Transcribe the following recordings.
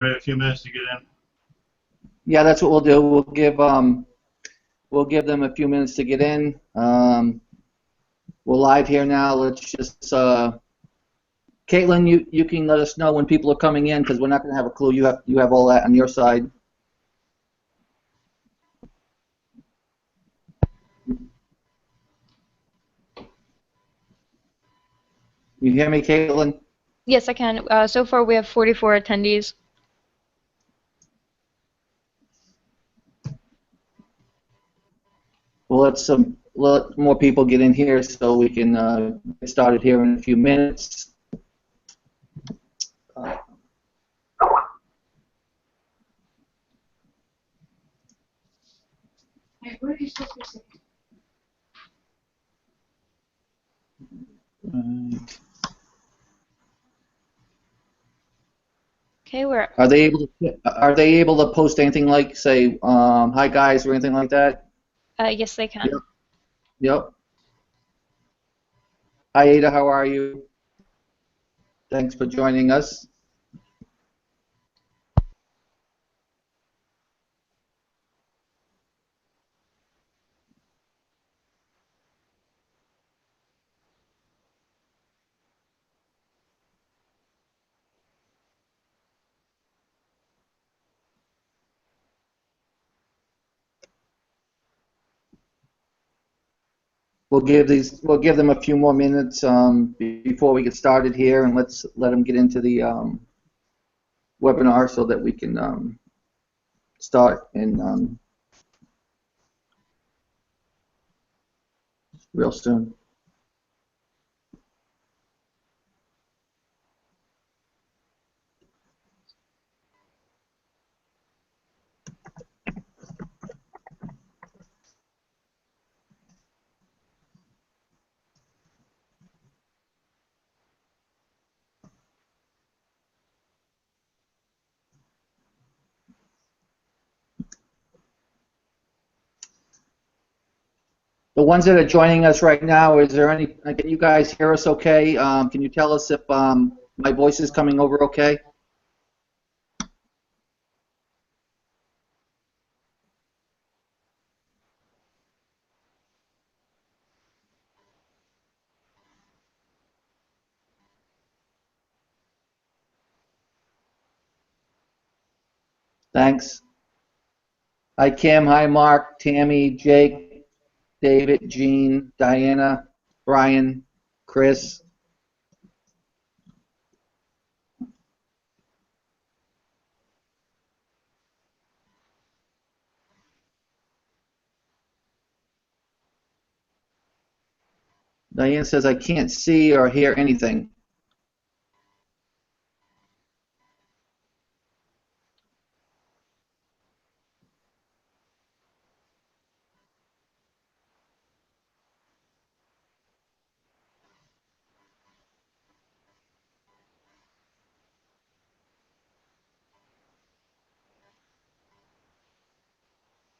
a few minutes to get in. Yeah, that's what we'll do. We'll give them a few minutes to get in. We're live here now. Let's just Caitlin, you can let us know when people are coming in because we're not going to have a clue. You have all that on your side. You hear me, Caitlin? Yes, I can. So far, we have 44 attendees. We'll let more people get in here so we can get started here in a few minutes. Hey, what are you supposed to say? Okay, we're. Are they able to post anything like, say, hi guys or anything like that? Yes, they can. Yep. Yep. Hi Ada, how are you? Thanks for joining us. We'll give them a few more minutes before we get started here, and let them get into the webinar so that we can start in real soon. The ones that are joining us right now, is there any? Can you guys hear us okay? Can you tell us if my voice is coming over okay? Thanks. Hi Kim, hi Mark, Tammy, Jake, David, Jean, Diana, Brian, Chris. Diane says, I can't see or hear anything.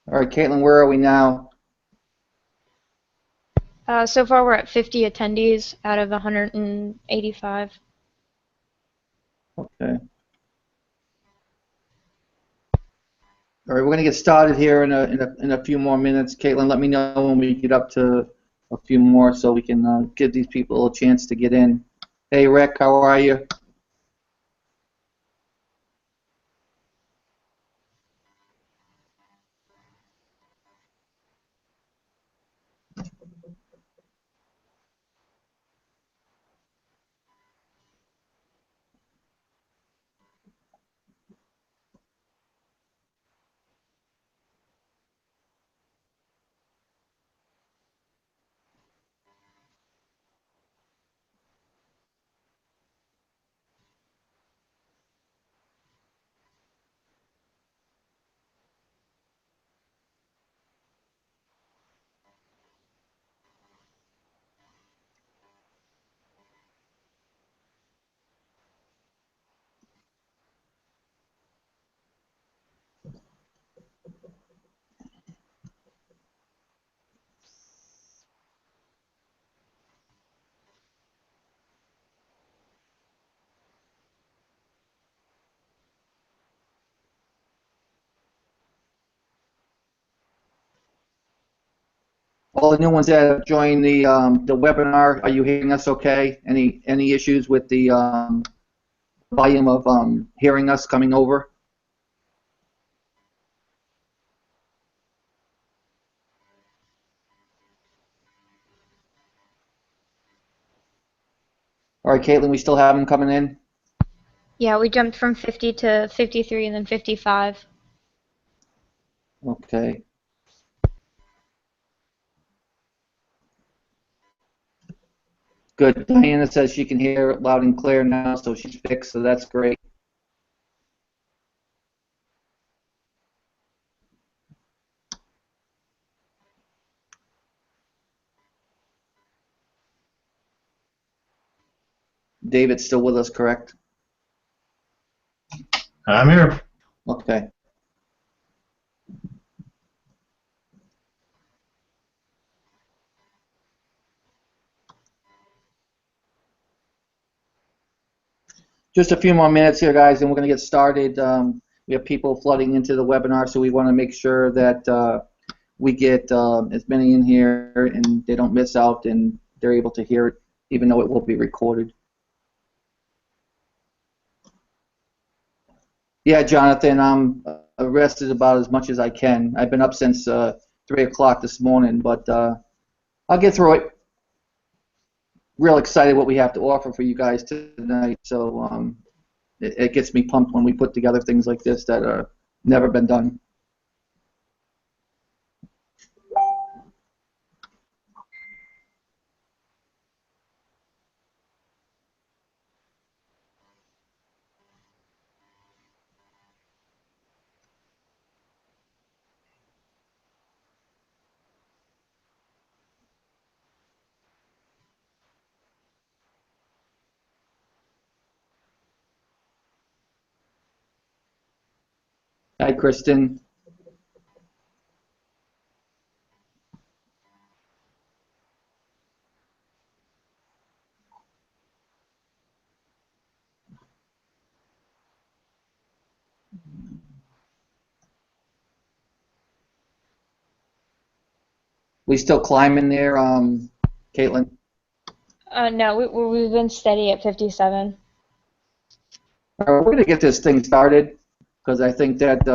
All right, Caitlin, where are we now? So far, we're at 50 attendees out of 185. Okay. All right, we're going to get started here in a few more minutes. Caitlin, let me know when we get up to a few more so we can give these people a chance to get in. Hey, Rick, how are you? all the new ones that have joined the webinar, are you hearing us okay? Any issues with the volume of hearing us coming over? All right, Caitlin, we still have them coming in? Yeah, we jumped from 50 to 53 and then 55. Okay. Good. Diana says she can hear it loud and clear now, so she's fixed, so that's great. David's still with us, correct? I'm here. Okay. Just a few more minutes here, guys, and we're going to get started. We have people flooding into the webinar, so we want to make sure that we get as many in here and they don't miss out and they're able to hear it, even though it will be recorded. Yeah, Jonathan, I'm rested about as much as I can. I've been up since 3 o'clock this morning, but I'll get through it. Real excited what we have to offer for you guys tonight, so it gets me pumped when we put together things like this that are never been done. Hi, Kristen. We still climbing there, Caitlin? No, we've been steady at 57. We're going to get this thing started because I think that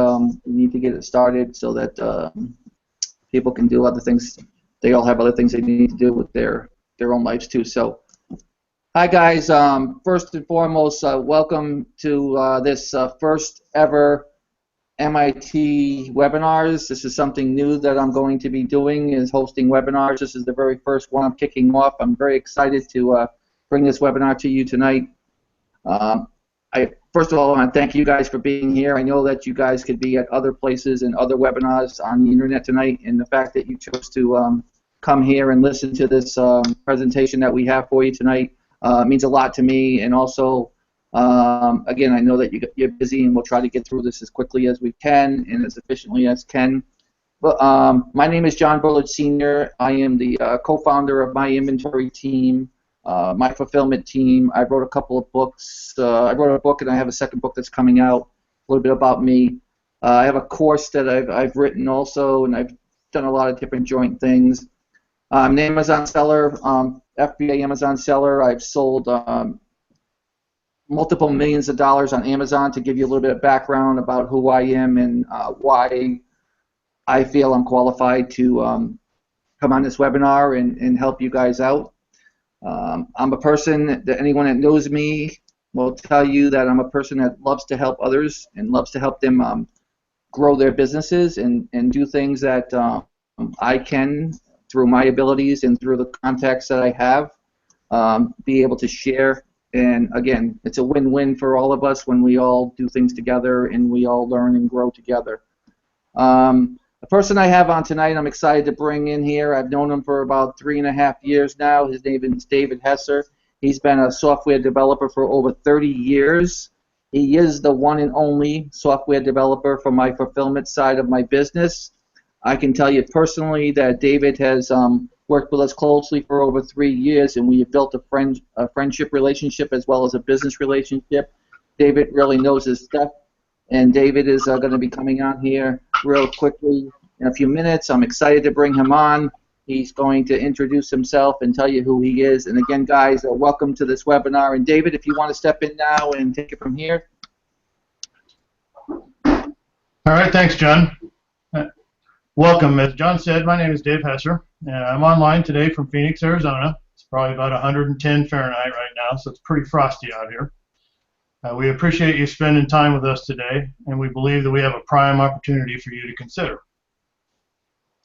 we need to get it started so that people can do other things. They all have other things they need to do with their own lives too. So, hi guys. First and foremost, welcome to this first ever MIT webinars. This is something new that I'm going to be doing, is hosting webinars. This is the very first one I'm kicking off. I'm very excited to bring this webinar to you tonight. First of all, I want to thank you guys for being here. I know that you guys could be at other places and other webinars on the internet tonight, and the fact that you chose to come here and listen to this presentation that we have for you tonight means a lot to me. And also, again, I know that you're busy, and we'll try to get through this as quickly as we can and as efficiently as can. But my name is John Bullard Sr. I am the co-founder of my inventory team. My fulfillment team. I wrote a couple of books. I wrote a book, and I have a second book that's coming out. A little bit about me. I have a course that I've written also, and I've done a lot of different joint things. I'm an Amazon seller, FBA Amazon seller. I've sold multiple millions of dollars on Amazon. To give you a little bit of background about who I am and why I feel I'm qualified to come on this webinar and help you guys out. I'm a person that anyone that knows me will tell you that I'm a person that loves to help others and loves to help them grow their businesses and do things that I can through my abilities and through the contacts that I have, be able to share. And again, it's a win-win for all of us when we all do things together and we all learn and grow together. The person I have on tonight, I'm excited to bring in here. I've known him for about 3.5 years now. His name is David Hesser. He's been a software developer for over 30 years. He is the one and only software developer for my fulfillment side of my business. I can tell you personally that David has worked with us closely for over 3 years, and we have built a friendship relationship as well as a business relationship. David really knows his stuff. And David is going to be coming on here real quickly in a few minutes. I'm excited to bring him on. He's going to introduce himself and tell you who he is. And again, guys, welcome to this webinar. And David, if you want to step in now and take it from here. All right, thanks, John. Welcome. As John said, my name is Dave Hesser. I'm online today from Phoenix, Arizona. It's probably about 110 Fahrenheit right now, so it's pretty frosty out here. We appreciate you spending time with us today, and we believe that we have a prime opportunity for you to consider.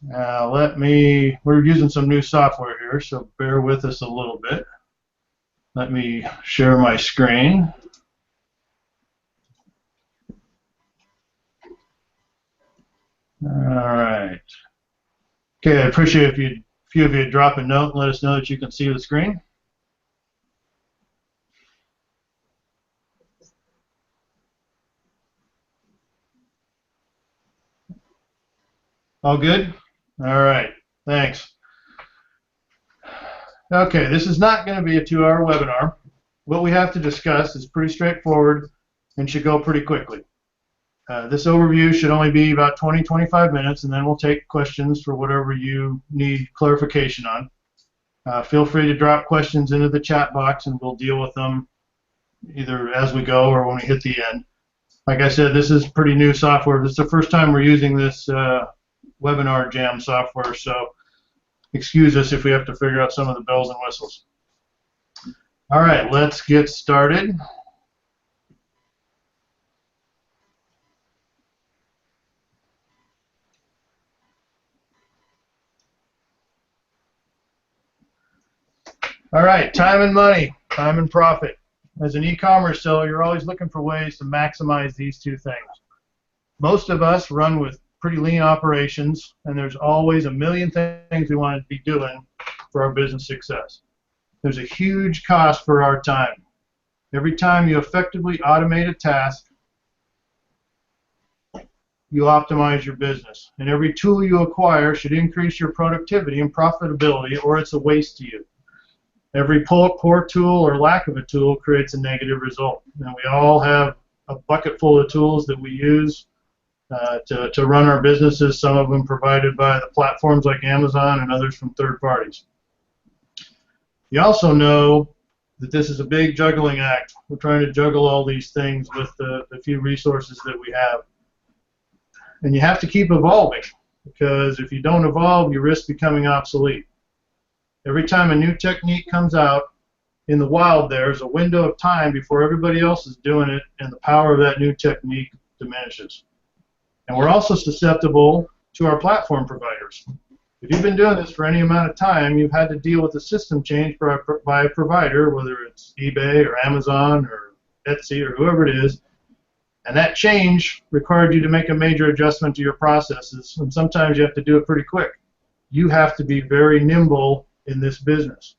We're using some new software here, so bear with us a little bit. Let me share my screen. All right. Okay, I appreciate if a few of you drop a note and let us know that you can see the screen. All good? All right, thanks. Okay, this is not going to be a 2-hour webinar. What we have to discuss is pretty straightforward and should go pretty quickly. This overview should only be about 20-25 minutes, and then we'll take questions for whatever you need clarification on. Feel free to drop questions into the chat box, and we'll deal with them either as we go or when we hit the end. Like I said, this is pretty new software. This is the first time we're using this webinar jam software, so excuse us if we have to figure out some of the bells and whistles. All right, let's get started. All right, time and money, time and profit. As an e-commerce seller, you're always looking for ways to maximize these two things. Most of us run with pretty lean operations, and there's always a million things we want to be doing for our business success. There's a huge cost for our time. Every time you effectively automate a task, you optimize your business. And every tool you acquire should increase your productivity and profitability, or it's a waste to you. Every poor tool or lack of a tool creates a negative result. And we all have a bucket full of tools that we use to run our businesses, some of them provided by the platforms like Amazon and others from third parties. You also know that this is a big juggling act. We're trying to juggle all these things with the few resources that we have. And you have to keep evolving, because if you don't evolve, you risk becoming obsolete. Every time a new technique comes out in the wild, there's a window of time before everybody else is doing it, and the power of that new technique diminishes. And we're also susceptible to our platform providers. If you've been doing this for any amount of time, you've had to deal with a system change by a provider, whether it's eBay or Amazon or Etsy or whoever it is, and that change required you to make a major adjustment to your processes, and sometimes you have to do it pretty quick. You have to be very nimble in this business.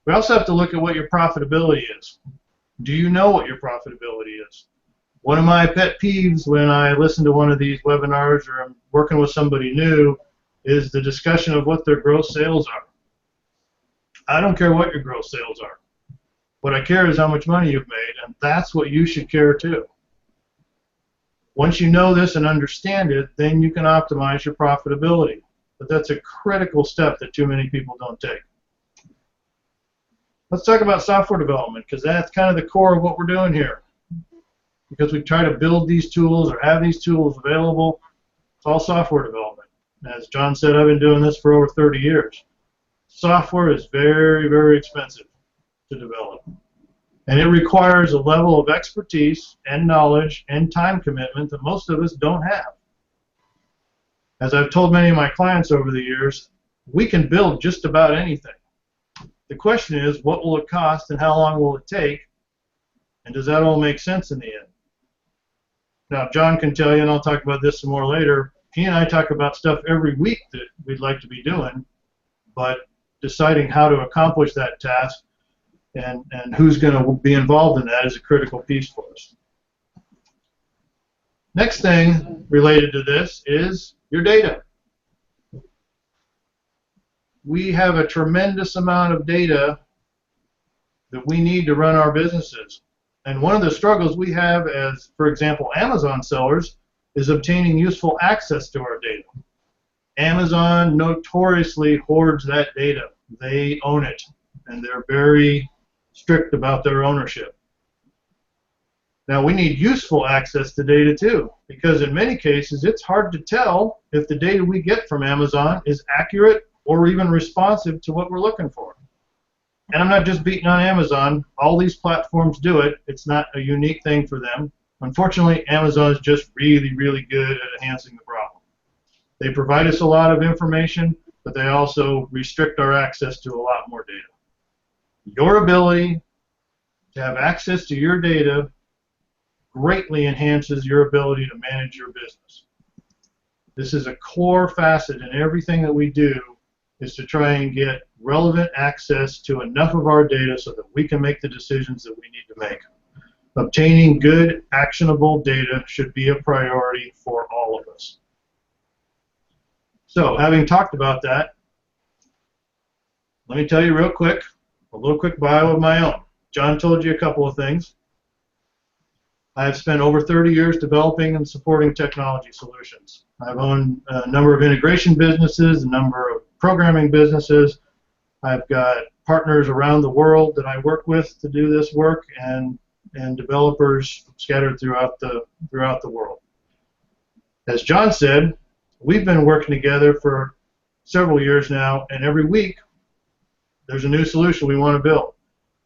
We also have to look at what your profitability is. Do you know what your profitability is? One of my pet peeves when I listen to one of these webinars or I'm working with somebody new is the discussion of what their gross sales are. I don't care what your gross sales are. What I care is how much money you've made, and that's what you should care too. Once you know this and understand it, then you can optimize your profitability. But that's a critical step that too many people don't take. Let's talk about software development, because that's kind of the core of what we're doing here. Because we try to build these tools or have these tools available, it's all software development. As John said, I've been doing this for over 30 years. Software is very, very expensive to develop. And it requires a level of expertise and knowledge and time commitment that most of us don't have. As I've told many of my clients over the years, we can build just about anything. The question is, what will it cost and how long will it take? And does that all make sense in the end? Now, John can tell you, and I'll talk about this some more later, he and I talk about stuff every week that we'd like to be doing, but deciding how to accomplish that task and who's going to be involved in that is a critical piece for us. Next thing related to this is your data. We have a tremendous amount of data that we need to run our businesses. And one of the struggles we have as, for example, Amazon sellers is obtaining useful access to our data. Amazon notoriously hoards that data. They own it, and they're very strict about their ownership. Now, we need useful access to data too, because in many cases it's hard to tell if the data we get from Amazon is accurate or even responsive to what we're looking for. And I'm not just beating on Amazon. All these platforms do it. It's not a unique thing for them. Unfortunately, Amazon is just really, really good at enhancing the problem. They provide us a lot of information, but they also restrict our access to a lot more data. Your ability to have access to your data greatly enhances your ability to manage your business. This is a core facet in everything that we do, is to try and get relevant access to enough of our data so that we can make the decisions that we need to make. Obtaining good, actionable data should be a priority for all of us. So, having talked about that, let me tell you real quick, a little quick bio of my own. John told you a couple of things. I've spent over 30 years developing and supporting technology solutions. I've owned a number of integration businesses, a number of programming businesses. I've got partners around the world that I work with to do this work, and developers scattered throughout the world. As John said, we've been working together for several years now, and every week there's a new solution we want to build.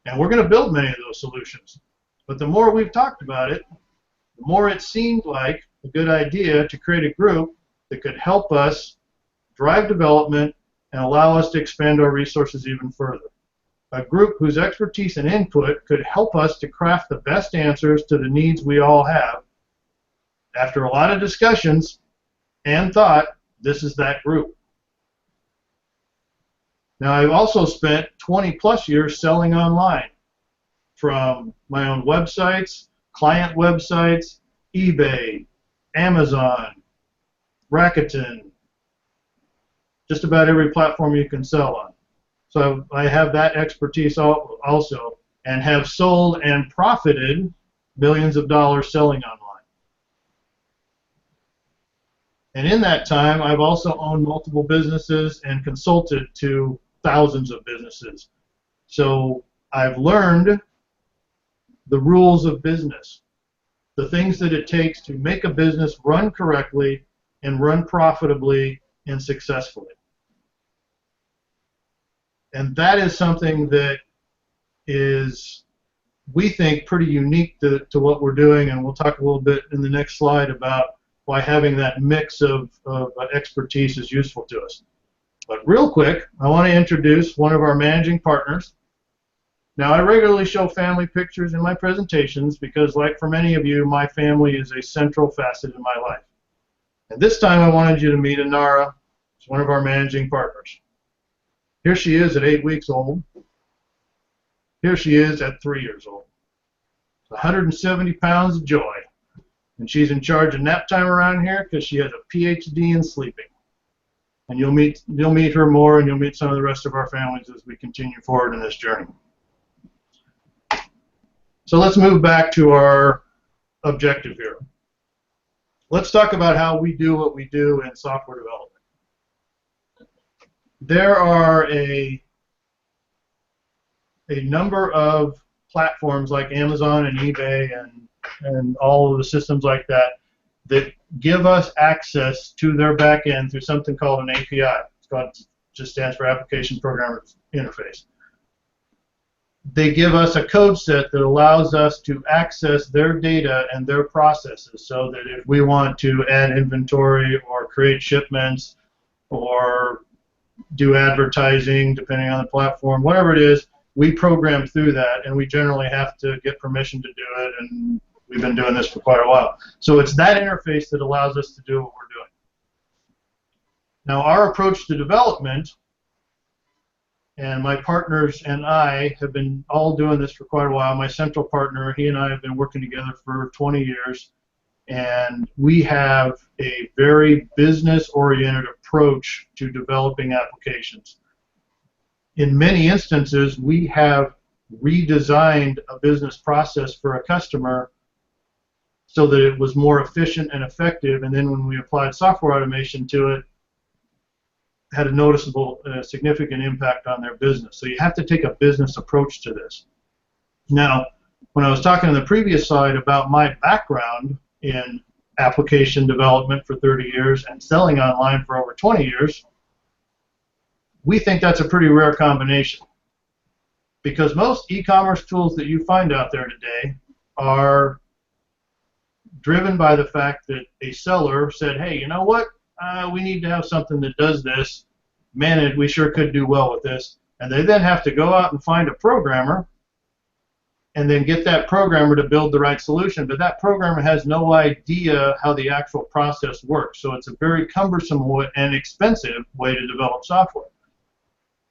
And we're going to build many of those solutions. But the more we've talked about it, the more it seemed like a good idea to create a group that could help us drive development and allow us to expand our resources even further. A group whose expertise and input could help us to craft the best answers to the needs we all have. After a lot of discussions and thought, this is that group. Now, I've also spent 20 plus years selling online, from my own websites, client websites, eBay, Amazon, Rakuten, just about every platform you can sell on. So I have that expertise also, and have sold and profited millions of dollars selling online. And in that time, I've also owned multiple businesses and consulted to thousands of businesses. So I've learned the rules of business, the things that it takes to make a business run correctly and run profitably and successfully. And that is something that is, we think, pretty unique to what we're doing, and we'll talk a little bit in the next slide about why having that mix of expertise is useful to us. But real quick, I want to introduce one of our managing partners. Now, I regularly show family pictures in my presentations because, like for many of you, my family is a central facet in my life. And this time I wanted you to meet Inara. She's one of our managing partners. Here she is at 8 weeks old. Here she is at 3 years old. 170 pounds of joy. And she's in charge of nap time around here because she has a PhD in sleeping. And you'll meet her more, and you'll meet some of the rest of our families as we continue forward in this journey. So let's move back to our objective here. Let's talk about how we do what we do in software development. There are a number of platforms like Amazon and eBay and all of the systems like that that give us access to their back end through something called an API. It just stands for Application Programmer Interface. They give us a code set that allows us to access their data and their processes, so that if we want to add inventory or create shipments or do advertising, depending on the platform, whatever it is, we program through that, and we generally have to get permission to do it, and we've been doing this for quite a while. So it's that interface that allows us to do what we're doing. Now, our approach to development, and my partners and I have been all doing this for quite a while. My central partner, he and I have been working together for 20 years, and we have a very business-oriented approach to developing applications. In many instances, we have redesigned a business process for a customer so that it was more efficient and effective, and then when we applied software automation to it, had a noticeable, significant impact on their business. So you have to take a business approach to this. Now, when I was talking in the previous slide about my background in application development for 30 years and selling online for over 20 years, we think that's a pretty rare combination, because most e-commerce tools that you find out there today are driven by the fact that a seller said, hey, you know what, we need to have something that does this. Man, we sure could do well with this. And they then have to go out and find a programmer and then get that programmer to build the right solution. But that programmer has no idea how the actual process works. So it's a very cumbersome and expensive way to develop software.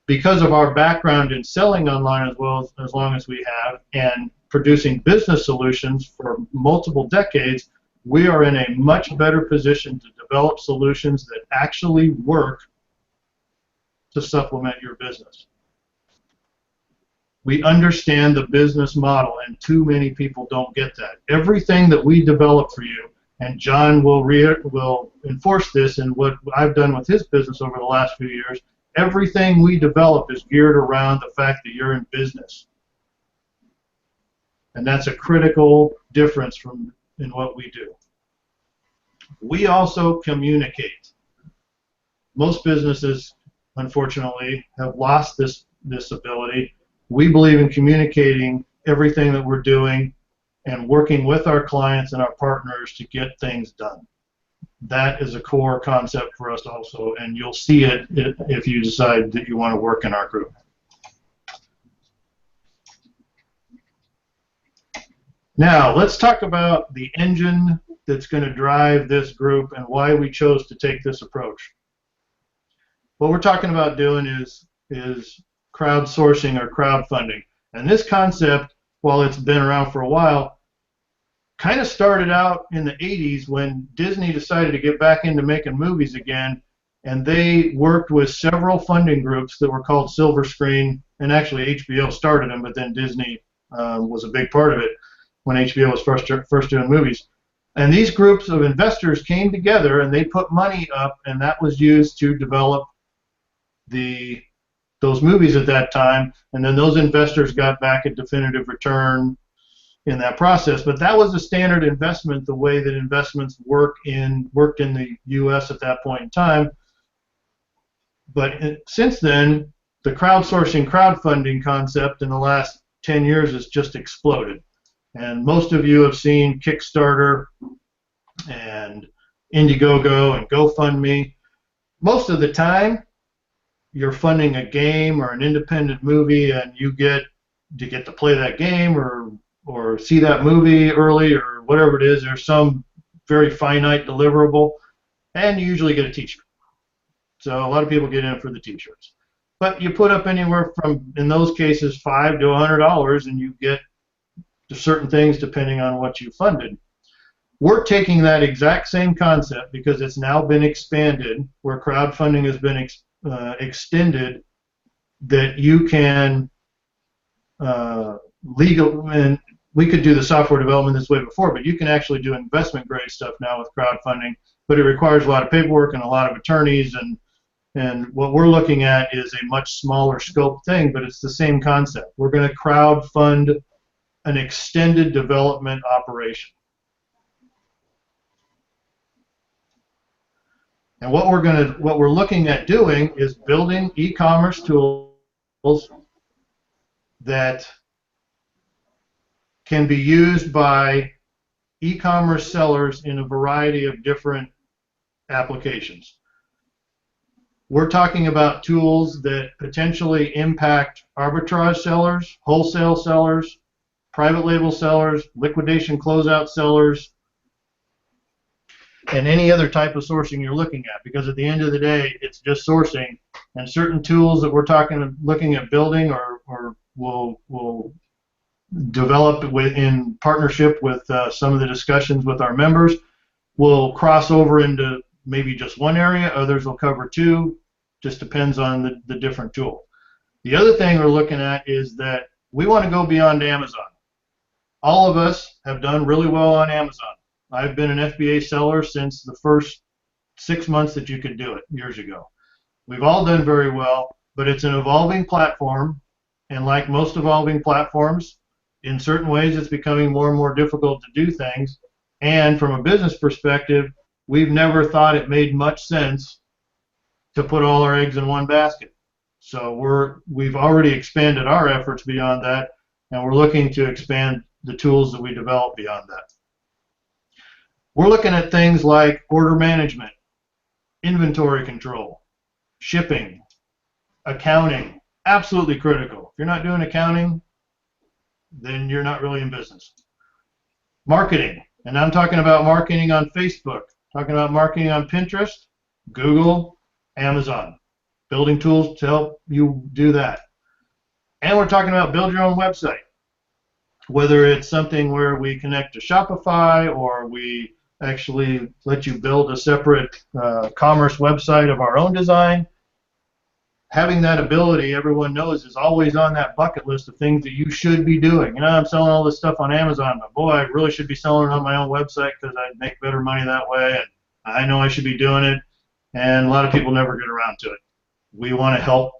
Because of our background in selling online as long as we have, and producing business solutions for multiple decades, we are in a much better position to develop solutions that actually work to supplement your business. We understand the business model, and too many people don't get that. Everything that we develop for you, and John will enforce this in what I've done with his business over the last few years, everything we develop is geared around the fact that you're in business. And that's a critical difference in what we do. We also communicate. Most businesses, unfortunately, have lost this ability. We believe in communicating everything that we're doing and working with our clients and our partners to get things done. That is a core concept for us also, and you'll see it if you decide that you want to work in our group. Now, let's talk about the engine that's going to drive this group and why we chose to take this approach. What we're talking about doing is crowdsourcing or crowdfunding. And this concept, while it's been around for a while, kind of started out in the 80s when Disney decided to get back into making movies again, and they worked with several funding groups that were called Silver Screen, and actually HBO started them, but then Disney was a big part of it when HBO was first doing movies. And these groups of investors came together and they put money up, and that was used to develop those movies at that time, and then those investors got back a definitive return in that process. But that was a standard investment, the way that investments worked in the U.S. at that point in time. But since then, the crowdfunding concept in the last 10 years has just exploded. And most of you have seen Kickstarter and Indiegogo and GoFundMe. Most of the time, you're funding a game or an independent movie, and you get to play that game or see that movie early or whatever it is. There's some very finite deliverable, and you usually get a t-shirt. So a lot of people get in for the t-shirts. But you put up anywhere from, in those cases, $5 to $100, and you get to certain things depending on what you funded. We're taking that exact same concept, because it's now been expanded, where crowdfunding has been extended, that you can and we could do the software development this way before, but you can actually do investment grade stuff now with crowdfunding, but it requires a lot of paperwork and a lot of attorneys, and what we're looking at is a much smaller scope thing, but it's the same concept. We're going to crowdfund an extended development operation. And what we're looking at doing is building e-commerce tools that can be used by e-commerce sellers in a variety of different applications. We're talking about tools that potentially impact arbitrage sellers, wholesale sellers, private label sellers, liquidation closeout sellers, and any other type of sourcing you're looking at, because at the end of the day, it's just sourcing, and certain tools that we're looking at building or will develop in partnership with some of the discussions with our members will cross over into maybe just one area, others will cover two, just depends on the different tool. The other thing we're looking at is that we want to go beyond Amazon. All of us have done really well on Amazon. I've been an FBA seller since the first 6 months that you could do it, years ago. We've all done very well, but it's an evolving platform, and like most evolving platforms, in certain ways it's becoming more and more difficult to do things. And from a business perspective, we've never thought it made much sense to put all our eggs in one basket. So we've already expanded our efforts beyond that, and we're looking to expand the tools that we develop beyond that. We're looking at things like order management, inventory control, shipping, accounting, absolutely critical. If you're not doing accounting, then you're not really in business. Marketing, and I'm talking about marketing on Facebook, talking about marketing on Pinterest, Google, Amazon, building tools to help you do that. And we're talking about build your own website, whether it's something where we connect to Shopify or we actually let you build a separate commerce website of our own design. Having that ability, everyone knows, is always on that bucket list of things that you should be doing. You know, I'm selling all this stuff on Amazon, but boy, I really should be selling it on my own website because I'd make better money that way, and I know I should be doing it, and a lot of people never get around to it. We want to help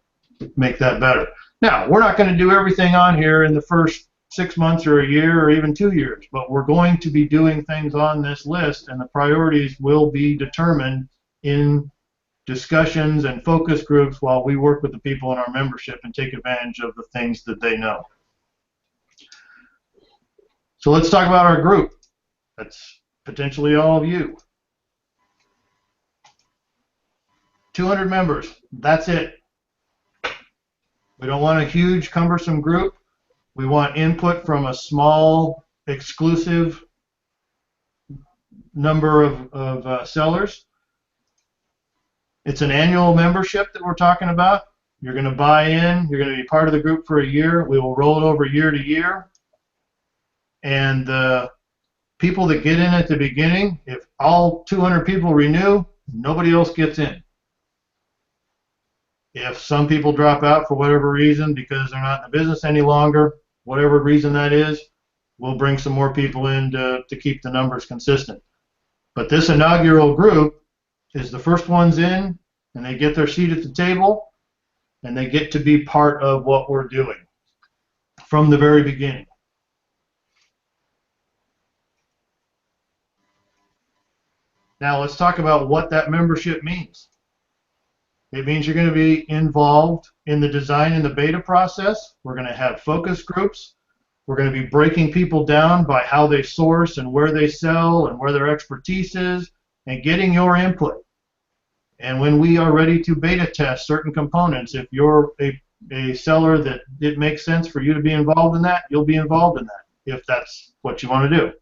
make that better. Now, we're not going to do everything on here in the first 6 months or a year or even 2 years, but we're going to be doing things on this list, and the priorities will be determined in discussions and focus groups while we work with the people in our membership and take advantage of the things that they know. So let's talk about our group. That's potentially all of you. 200 members, that's it. We don't want a huge, cumbersome group. We want input from a small, exclusive number of sellers. It's an annual membership that we're talking about. You're going to buy in. You're going to be part of the group for a year. We will roll it over year to year. And the people that get in at the beginning, if all 200 people renew, nobody else gets in. If some people drop out for whatever reason because they're not in the business any longer, whatever reason that is, we'll bring some more people in to keep the numbers consistent. But this inaugural group is the first ones in, and they get their seat at the table, and they get to be part of what we're doing from the very beginning. Now let's talk about what that membership means. It means you're going to be involved in the design and the beta process. We're going to have focus groups. We're going to be breaking people down by how they source and where they sell and where their expertise is, and getting your input. And when we are ready to beta test certain components, if you're a seller that it makes sense for you to be involved in that, you'll be involved in that, if that's what you want to do.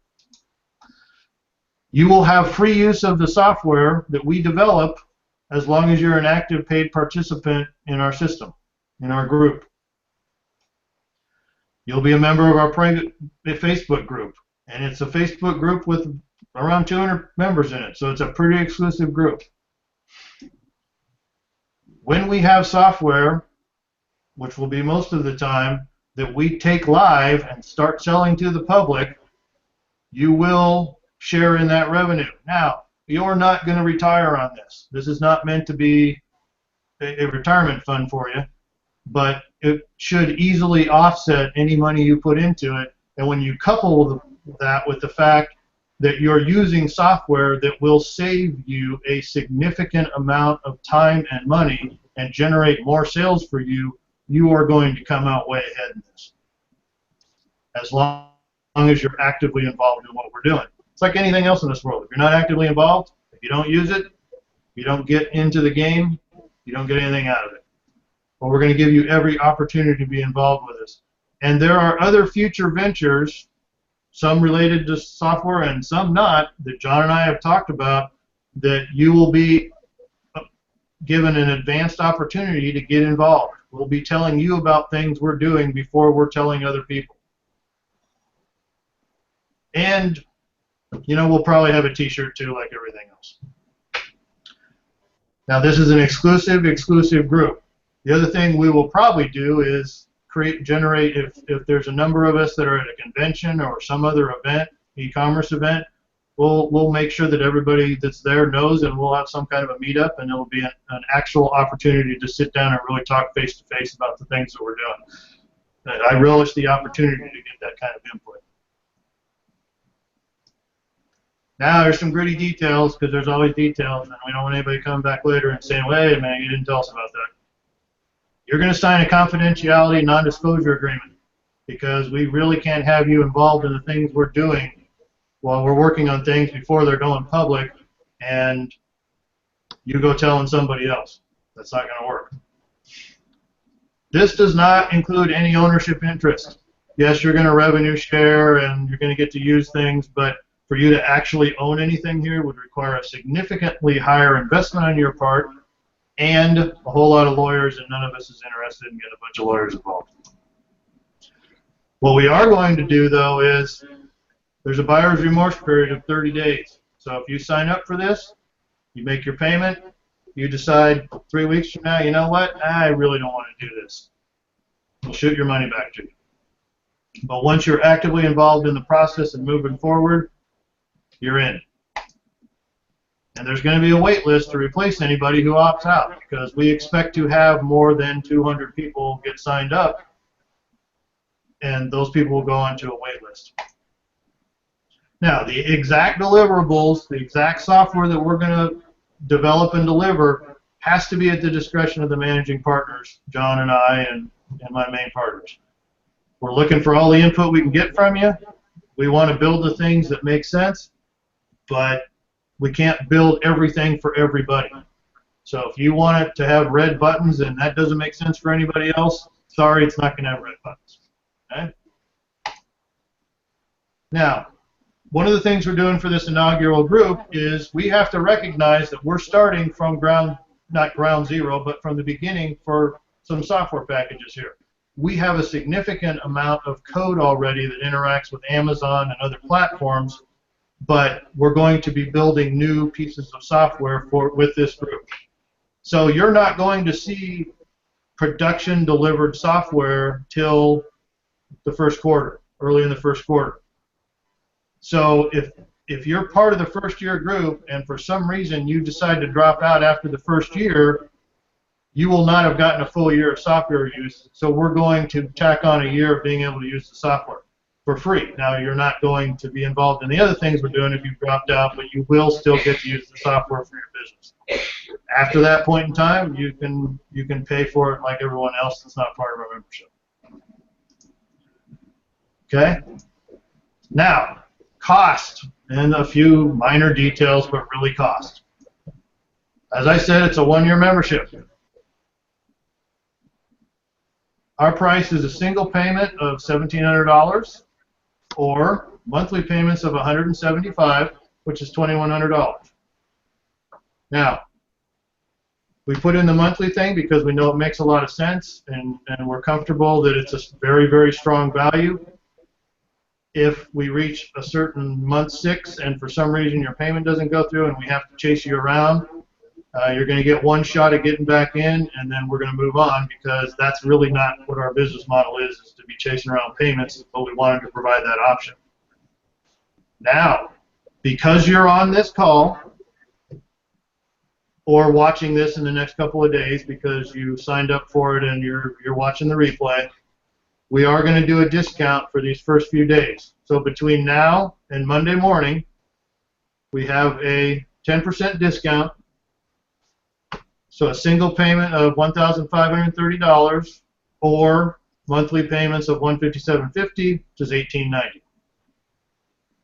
You will have free use of the software that we develop as long as you're an active paid participant in our system, in our group. You'll be a member of our private Facebook group, and it's a Facebook group with around 200 members in it, so it's a pretty exclusive group. When we have software, which will be most of the time, that we take live and start selling to the public, you will share in that revenue. Now, you're not going to retire on this. This is not meant to be a retirement fund for you, but it should easily offset any money you put into it. And when you couple that with the fact that you're using software that will save you a significant amount of time and money and generate more sales for you, you are going to come out way ahead in this, as long as you're actively involved in what we're doing. It's like anything else in this world. If you're not actively involved, if you don't use it, you don't get into the game, you don't get anything out of it. But we're going to give you every opportunity to be involved with us. And there are other future ventures, some related to software and some not, that John and I have talked about, that you will be given an advanced opportunity to get involved. We'll be telling you about things we're doing before we're telling other people. And, you know, we'll probably have a t-shirt too, like everything else. Now, this is an exclusive group. The other thing we will probably do is generate, if there's a number of us that are at a convention or some other event, e-commerce event, we'll make sure that everybody that's there knows, and we'll have some kind of a meetup, and it'll be an actual opportunity to sit down and really talk face to face about the things that we're doing. And I relish the opportunity to get that kind of input. Now there's some gritty details, because there's always details, and we don't want anybody coming back later and saying, "Wait a minute, you didn't tell us about that." You're going to sign a confidentiality non-disclosure agreement, because we really can't have you involved in the things we're doing while we're working on things before they're going public, and you go telling somebody else. That's not going to work. This does not include any ownership interest. Yes, you're going to revenue share, and you're going to get to use things, but for you to actually own anything here would require a significantly higher investment on your part and a whole lot of lawyers, and none of us is interested in getting a bunch of lawyers involved. What we are going to do, though, is there's a buyer's remorse period of 30 days. So if you sign up for this, you make your payment, you decide 3 weeks from now, you know what, I really don't want to do this. We'll shoot your money back to you. But once you're actively involved in the process and moving forward, you're in. And there's going to be a wait list to replace anybody who opts out, because we expect to have more than 200 people get signed up, and those people will go onto a wait list. Now, the exact deliverables, the exact software that we're going to develop and deliver has to be at the discretion of the managing partners, John and I and my main partners. We're looking for all the input we can get from you. We want to build the things that make sense, but we can't build everything for everybody. So if you want it to have red buttons and that doesn't make sense for anybody else, sorry, it's not going to have red buttons. Okay? Now, one of the things we're doing for this inaugural group is we have to recognize that we're starting from not ground zero, but from the beginning for some software packages here. We have a significant amount of code already that interacts with Amazon and other platforms, but we're going to be building new pieces of software with this group. So you're not going to see production delivered software till the first quarter, early in the first quarter. So if you're part of the first year group and for some reason you decide to drop out after the first year, you will not have gotten a full year of software use. So we're going to tack on a year of being able to use the software for free. Now, you're not going to be involved in the other things we're doing if you've dropped out, but you will still get to use the software for your business. After that point in time, you can pay for it like everyone else that's not part of our membership. Okay? Now, cost, and a few minor details, but really cost. As I said, it's a one-year membership. Our price is a single payment of $1,700 or monthly payments of $175, which is $2,100. Now, we put in the monthly thing because we know it makes a lot of sense, and we're comfortable that it's a very, very strong value. If we reach a certain month 6 and for some reason your payment doesn't go through and we have to chase you around, you're going to get one shot at getting back in, and then we're going to move on, because that's really not what our business model is to be chasing around payments, but we wanted to provide that option. Now, because you're on this call or watching this in the next couple of days because you signed up for it and you're watching the replay, we are going to do a discount for these first few days. So between now and Monday morning, we have a 10% discount. So a single payment of $1,530 or monthly payments of $157.50, which is $1,890.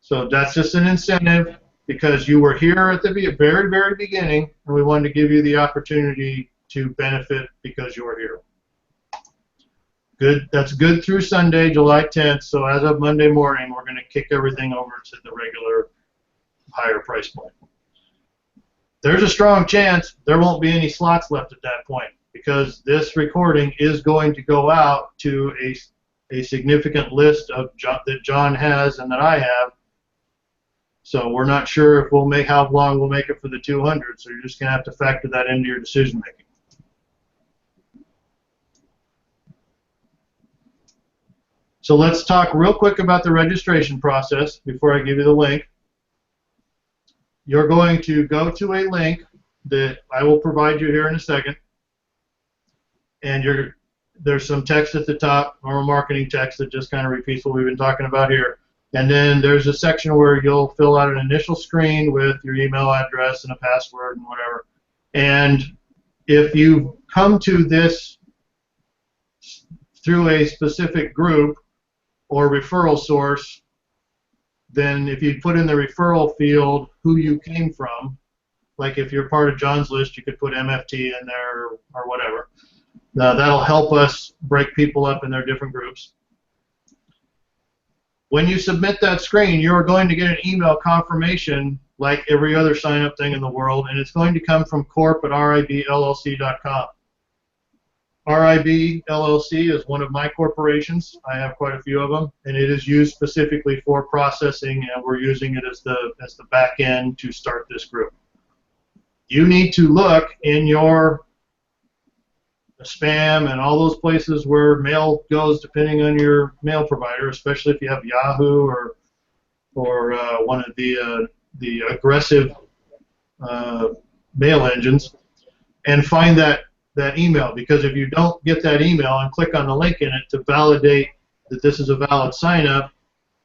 So that's just an incentive because you were here at the very, very beginning, and we wanted to give you the opportunity to benefit because you were here. Good. That's good through Sunday, July 10th. So as of Monday morning, we're going to kick everything over to the regular higher price point. There's a strong chance there won't be any slots left at that point, because this recording is going to go out to a significant list of that John has and that I have. So we're not sure if we'll make how long we'll make it for the 200. So you're just going to have to factor that into your decision making. So let's talk real quick about the registration process before I give you the link. you're going to go to a link that I will provide you here in a second, and there's some text at the top, normal marketing text that just kind of repeats what we've been talking about here. And then there's a section where you'll fill out an initial screen with your email address and a password and whatever. And if you come to this through a specific group or referral source, then if you put in the referral field who you came from, like if you're part of John's list, you could put MFT in there or whatever. That'll help us break people up in their different groups. When you submit that screen, you're going to get an email confirmation like every other sign-up thing in the world, and it's going to come from corp@ribllc.com. RIB LLC is one of my corporations. I have quite a few of them, and it is used specifically for processing, and we're using it as the back end to start this group. You need to look in your spam and all those places where mail goes, depending on your mail provider, especially if you have Yahoo or one of the aggressive mail engines, and find that email, because if you don't get that email and click on the link in it to validate that this is a valid sign-up,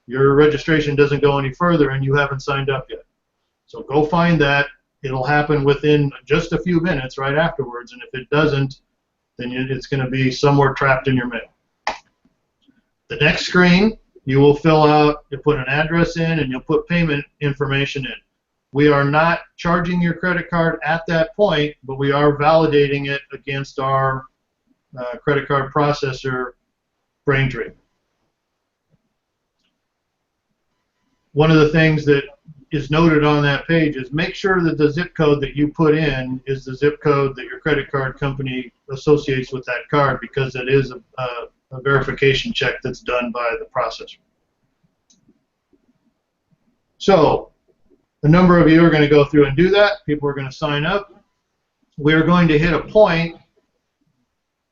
your registration doesn't go any further and you haven't signed up yet. So go find that. It'll happen within just a few minutes right afterwards, and if it doesn't, then it's going to be somewhere trapped in your mail. The next screen, you will fill out, you put an address in, and you'll put payment information in. We are not charging your credit card at that point, but we are validating it against our credit card processor, Braintree. One of the things that is noted on that page is make sure that the zip code that you put in is the zip code that your credit card company associates with that card, because it is a verification check that's done by the processor. So a number of you are going to go through and do that. People are going to sign up. We are going to hit a point,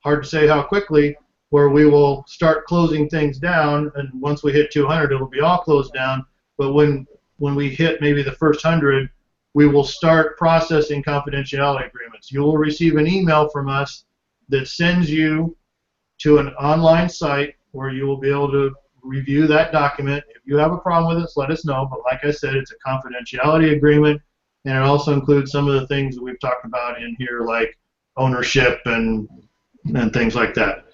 hard to say how quickly, where we will start closing things down, and once we hit 200, it'll be all closed down. But when we hit maybe the first 100, we will start processing confidentiality agreements. You will receive an email from us that sends you to an online site where you will be able to review that document. If you have a problem with it, let us know. But like I said, it's a confidentiality agreement, and it also includes some of the things that we've talked about in here, like ownership and things like that.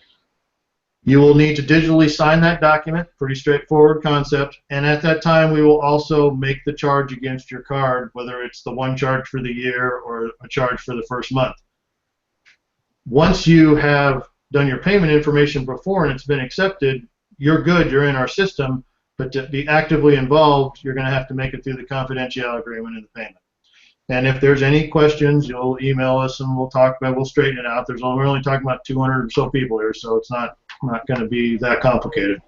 You will need to digitally sign that document, pretty straightforward concept, and at that time we will also make the charge against your card, whether it's the one charge for the year or a charge for the first month. Once you have done your payment information before and it's been accepted, you're good, you're in our system, but to be actively involved, you're going to have to make it through the confidentiality agreement and the payment. And if there's any questions, you'll email us and we'll talk about it, we'll straighten it out. We're only talking about 200 or so people here, so it's not going to be that complicated.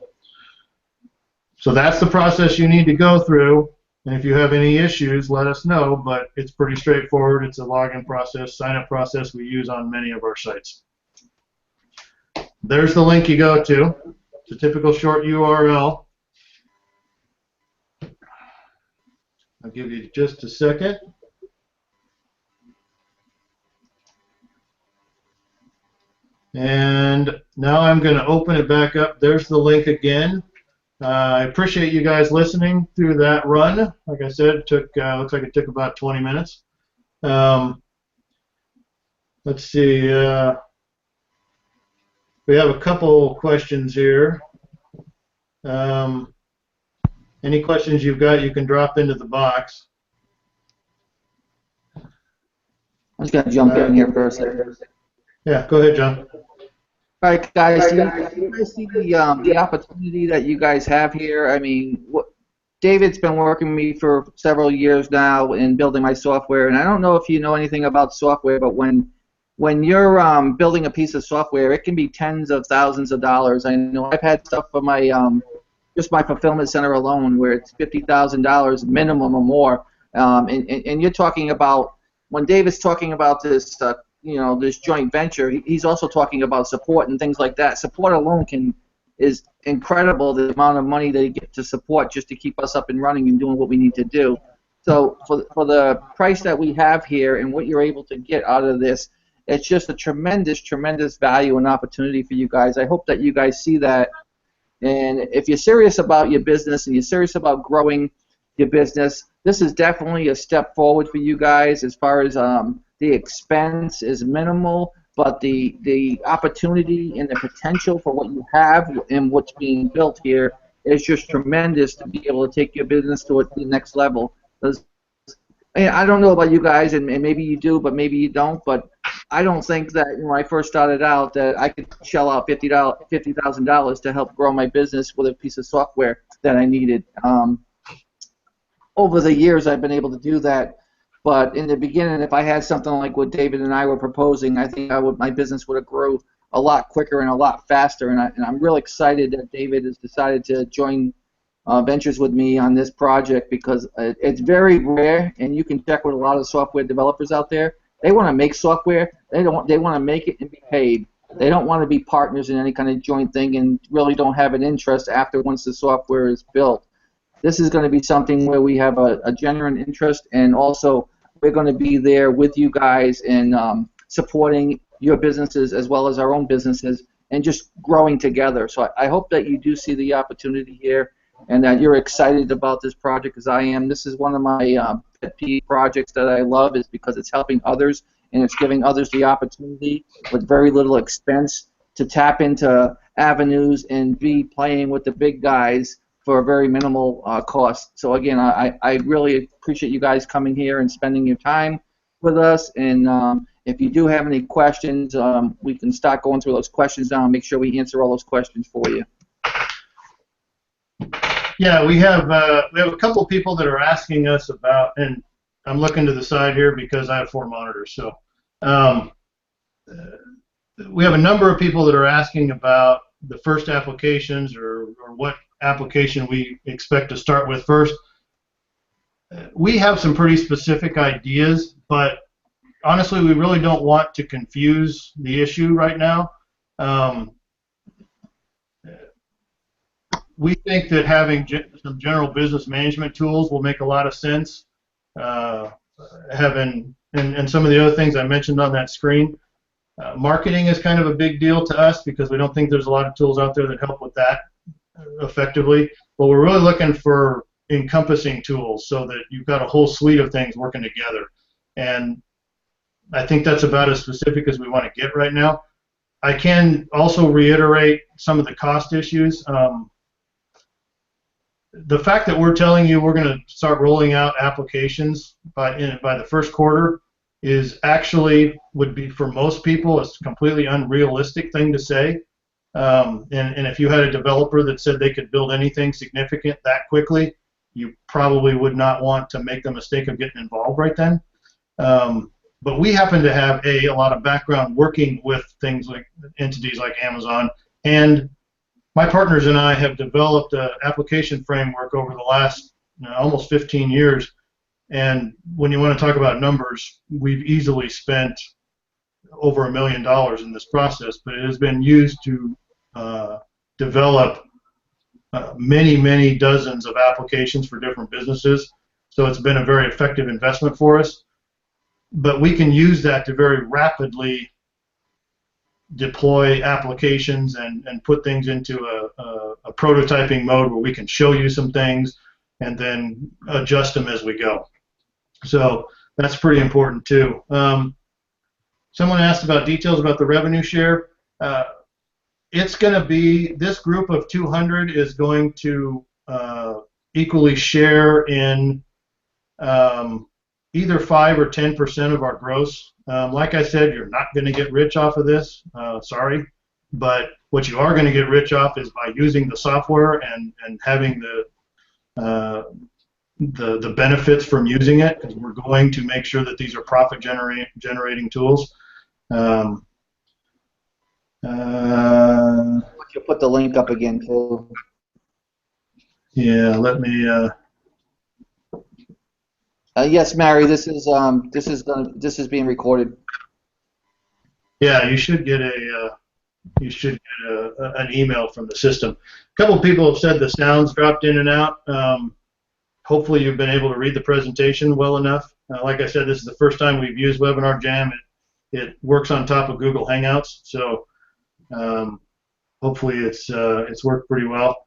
So that's the process you need to go through, and if you have any issues, let us know, but it's pretty straightforward. It's a login process, sign-up process we use on many of our sites. There's the link you go to. It's a typical short URL. I'll give you just a second. And now I'm going to open it back up. There's the link again. I appreciate you guys listening through that run. Like I said, it took looks like it took about 20 minutes. Let's see. We have a couple questions here. Any questions you've got, you can drop into the box. I'm just going to jump in here for a second. Yeah, go ahead, John. All right, guys. Do you guys see the opportunity that you guys have here? I mean, David's been working with me for several years now in building my software, and I don't know if you know anything about software, but when you're building a piece of software, it can be tens of thousands of dollars. I know I've had stuff for my just my fulfillment center alone where it's $50,000 minimum or more, and you're talking about, when David's talking about this this joint venture, he's also talking about support and things like that. Support alone is incredible, the amount of money they get to support just to keep us up and running and doing what we need to do. So for the price that we have here and what you're able to get out of this, it's just a tremendous, tremendous value and opportunity for you guys. I hope that you guys see that. And if you're serious about your business and you're serious about growing your business, this is definitely a step forward for you guys. As far as the expense is minimal, but the opportunity and the potential for what you have and what's being built here is just tremendous to be able to take your business to the next level. And I don't know about you guys, and maybe you do, but maybe you don't. But I don't think that when I first started out that I could shell out $50,000 to help grow my business with a piece of software that I needed. Over the years, I've been able to do that. But in the beginning, if I had something like what David and I were proposing, I think my business would have grown a lot quicker and a lot faster. And I'm really excited that David has decided to join ventures with me on this project, because it's very rare, and you can check with a lot of software developers out there. They want to make software. They want to make it and be paid. They don't want to be partners in any kind of joint thing and really don't have an interest after once the software is built. This is going to be something where we have a genuine interest, and also we're going to be there with you guys and supporting your businesses as well as our own businesses and just growing together. So I hope that you do see the opportunity here and that you're excited about this project as I am. This is one of my pet peeve projects that I love, is because it's helping others and it's giving others the opportunity with very little expense to tap into avenues and be playing with the big guys for a very minimal cost. So again, I really appreciate you guys coming here and spending your time with us. And if you do have any questions, we can start going through those questions now and make sure we answer all those questions for you. Yeah, we have a couple of people that are asking us about, and I'm looking to the side here because I have 4 monitors. So we have a number of people that are asking about the first applications or what application we expect to start with first. We have some pretty specific ideas, but honestly, we really don't want to confuse the issue right now. We think that having some general business management tools will make a lot of sense. Having and some of the other things I mentioned on that screen. Marketing is kind of a big deal to us because we don't think there's a lot of tools out there that help with that effectively. But we're really looking for encompassing tools so that you've got a whole suite of things working together. And I think that's about as specific as we want to get right now. I can also reiterate some of the cost issues. The fact that we're telling you we're going to start rolling out applications by the first quarter is actually, would be for most people, a completely unrealistic thing to say. And if you had a developer that said they could build anything significant that quickly, you probably would not want to make the mistake of getting involved right then. But we happen to have a lot of background working with things like entities like Amazon, and my partners and I have developed an application framework over the last almost 15 years. And when you want to talk about numbers, we've easily spent over $1 million in this process, but it has been used to develop many, many dozens of applications for different businesses. So it's been a very effective investment for us. But we can use that to very rapidly deploy applications and put things into a prototyping mode where we can show you some things and then adjust them as we go. So that's pretty important too. Someone asked about details about the revenue share. It's going to be, this group of 200 is going to equally share in either 5 or 10% of our gross. Like I said, you're not going to get rich off of this, sorry, but what you are going to get rich off is by using the software and having the benefits from using it, because we're going to make sure that these are profit generating tools. You put the link up again too. Yeah, let me. Yes, Mary. This is being recorded. Yeah, you should get an email from the system. A couple of people have said the sounds dropped in and out. hopefully you've been able to read the presentation well enough. Like I said, this is the first time we've used Webinar Jam. It works on top of Google Hangouts, so hopefully it's worked pretty well.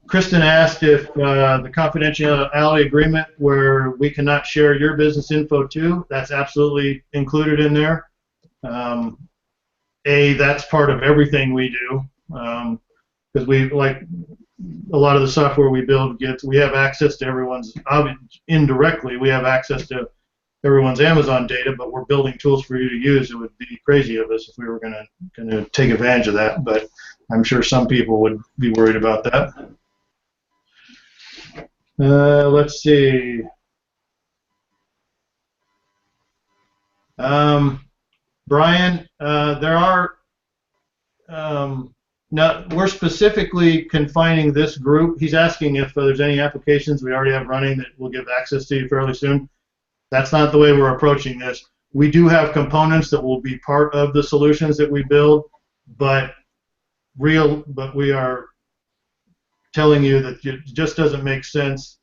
Kristen asked if the confidentiality agreement where we cannot share your business info too, that's absolutely included in there. That's part of everything we do, because we, like a lot of the software we build we have access to everyone's, indirectly we have access to everyone's Amazon data, but we're building tools for you to use. It would be crazy of us if we were gonna take advantage of that, but I'm sure some people would be worried about that. Let's see. Brian, there are, now we're specifically confining this group. He's asking if there's any applications we already have running that will give access to you fairly soon. That's not the way we're approaching this. We do have components that will be part of the solutions that we build, but we are telling you that it just doesn't make sense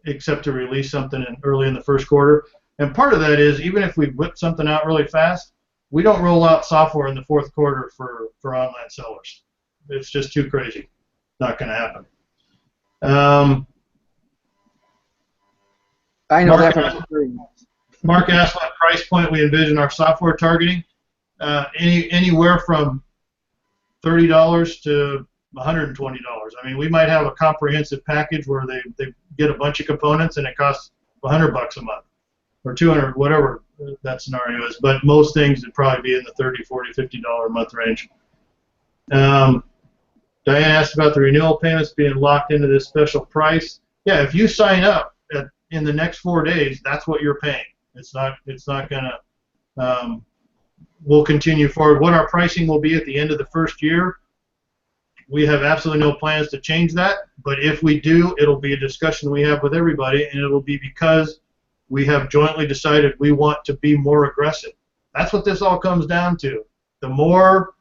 except to release something early in the first quarter. And part of that is, even if we whip something out really fast, we don't roll out software in the fourth quarter for online sellers. It's just too crazy. Not going to happen. I know that from experience. Mark asked what price point we envision our software targeting. Anywhere from $30 to $120. I mean, we might have a comprehensive package where they get a bunch of components and it costs $100 a month or $200, whatever that scenario is. But most things would probably be in the $30, $40, $50 a month range. Diane asked about the renewal payments being locked into this special price. Yeah, if you sign up in the next 4 days, that's what you're paying. It's not gonna. We'll continue forward. What our pricing will be at the end of the first year, we have absolutely no plans to change that. But if we do, it'll be a discussion we have with everybody, and it'll be because we have jointly decided we want to be more aggressive. That's what this all comes down to. The more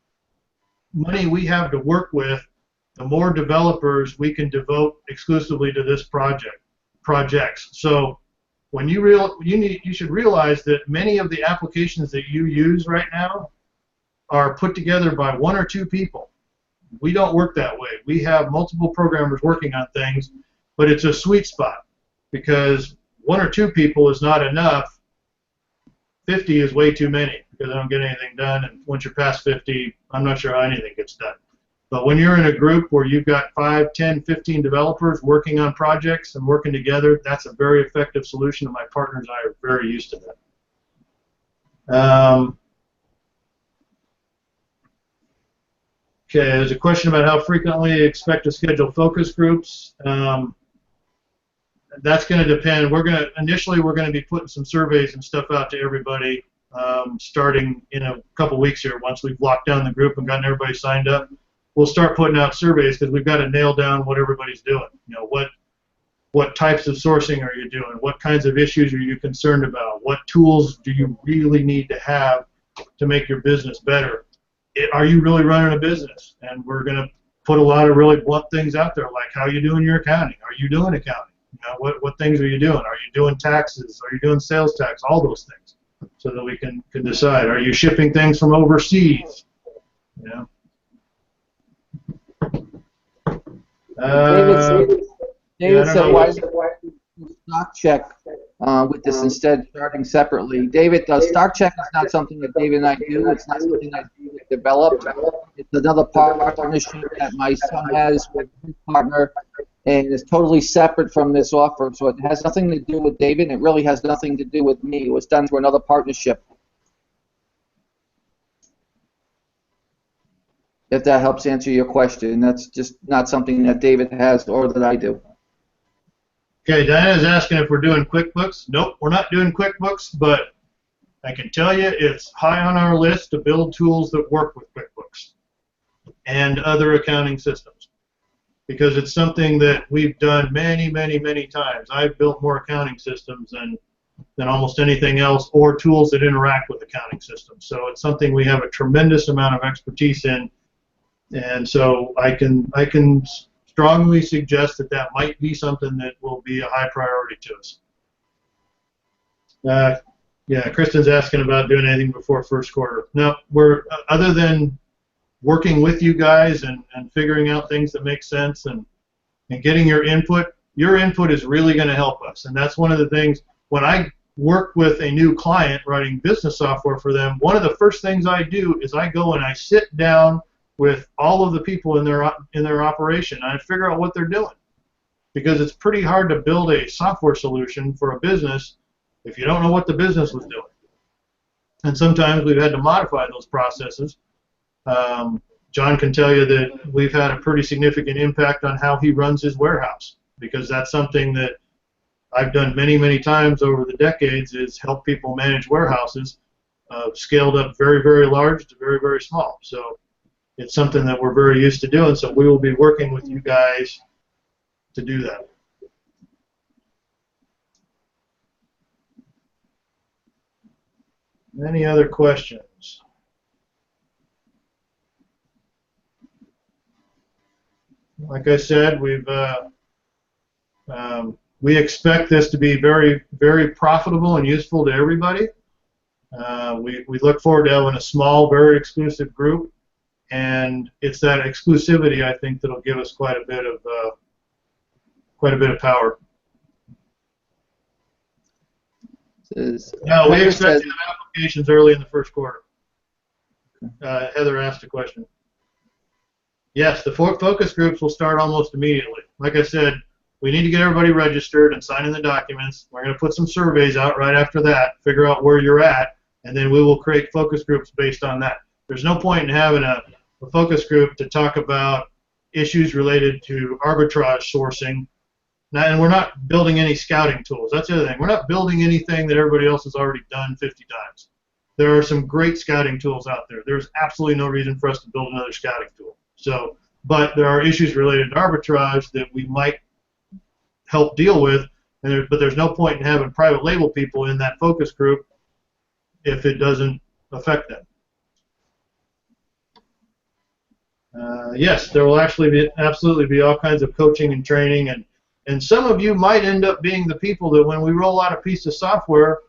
money we have to work with, the more developers we can devote exclusively to this projects. So when you should realize that many of the applications that you use right now are put together by 1 or 2 people. We don't work that way. We have multiple programmers working on things, but it's a sweet spot because 1 or 2 people is not enough. 50 is way too many because I don't get anything done, and once you're past 50, I'm not sure how anything gets done. But when you're in a group where you've got 5, 10, 15 developers working on projects and working together, that's a very effective solution, and my partners and I are very used to that. Okay, there's a question about how frequently you expect to schedule focus groups. That's going to depend. Initially we're going to be putting some surveys and stuff out to everybody, starting in a couple weeks here. Once we've locked down the group and gotten everybody signed up, we'll start putting out surveys because we've got to nail down what everybody's doing. You know, what types of sourcing are you doing? What kinds of issues are you concerned about? What tools do you really need to have to make your business better? Are you really running a business? And we're going to put a lot of really blunt things out there, like how are you doing your accounting? Are you doing accounting? You know, what things are you doing? Are you doing taxes? Are you doing sales tax? All those things, so that we can decide. Are you shipping things from overseas? You know. David said, why do you stock check with this instead of starting separately? David, stock check is not something that David and I do. It's not something that David developed. It's another partnership that my son has with his partner, and it's totally separate from this offer. So it has nothing to do with David, and it really has nothing to do with me. It was done through another partnership. If that helps answer your question, that's just not something that David has or that I do. Okay, Diana's asking if we're doing QuickBooks. Nope, we're not doing QuickBooks, but I can tell you it's high on our list to build tools that work with QuickBooks and other accounting systems, because it's something that we've done many, many, many times. I've built more accounting systems than almost anything else, or tools that interact with accounting systems. So it's something we have a tremendous amount of expertise in. And so I can strongly suggest that that might be something that will be a high priority to us. Yeah, Kristen's asking about doing anything before first quarter. No, we're other than working with you guys and figuring out things that make sense and getting your input. Your input is really going to help us, and that's one of the things. When I work with a new client writing business software for them, one of the first things I do is I go and I sit down with all of the people in their operation and I figure out what they're doing, because it's pretty hard to build a software solution for a business if you don't know what the business was doing. And sometimes we've had to modify those processes. John can tell you that we've had a pretty significant impact on how he runs his warehouse, because that's something that I've done many, many times over the decades, is help people manage warehouses, scaled up very, very large to very, very small. So it's something that we're very used to doing, so we will be working with you guys to do that. Any other questions? Like I said, we expect this to be very, very profitable and useful to everybody. We look forward to having a small, very exclusive group, and it's that exclusivity, I think, that'll give us quite a bit of power. No, we expect to have applications early in the first quarter. Heather asked a question. Yes, the focus groups will start almost immediately. Like I said, we need to get everybody registered and signing the documents. We're going to put some surveys out right after that, figure out where you're at, and then we will create focus groups based on that. There's no point in having a focus group to talk about issues related to arbitrage sourcing. Now, and we're not building any scouting tools. That's the other thing. We're not building anything that everybody else has already done 50 times. There are some great scouting tools out there. There's absolutely no reason for us to build another scouting tool. So, but there are issues related to arbitrage that we might help deal with, but there's no point in having private label people in that focus group if it doesn't affect them. Yes, there will actually absolutely be all kinds of coaching and training, and some of you might end up being the people that when we roll out a piece of software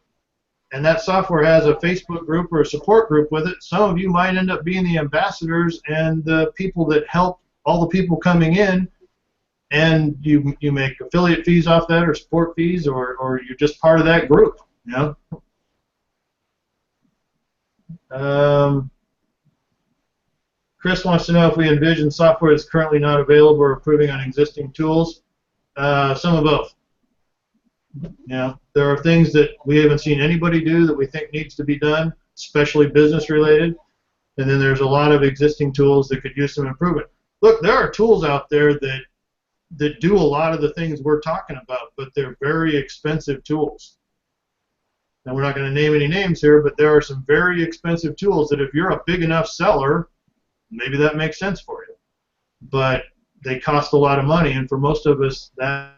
and that software has a Facebook group or a support group with it, some of you might end up being the ambassadors and the people that help all the people coming in, and you make affiliate fees off that or support fees, or you're just part of that group, you know. Chris wants to know if we envision software that's currently not available or improving on existing tools. Some of both. You know, there are things that we haven't seen anybody do that we think needs to be done, especially business related, and then there's a lot of existing tools that could use some improvement. Look, there are tools out there that do a lot of the things we're talking about, but they're very expensive tools. And we're not going to name any names here, but there are some very expensive tools that if you're a big enough seller, maybe that makes sense for you. But they cost a lot of money, and for most of us, that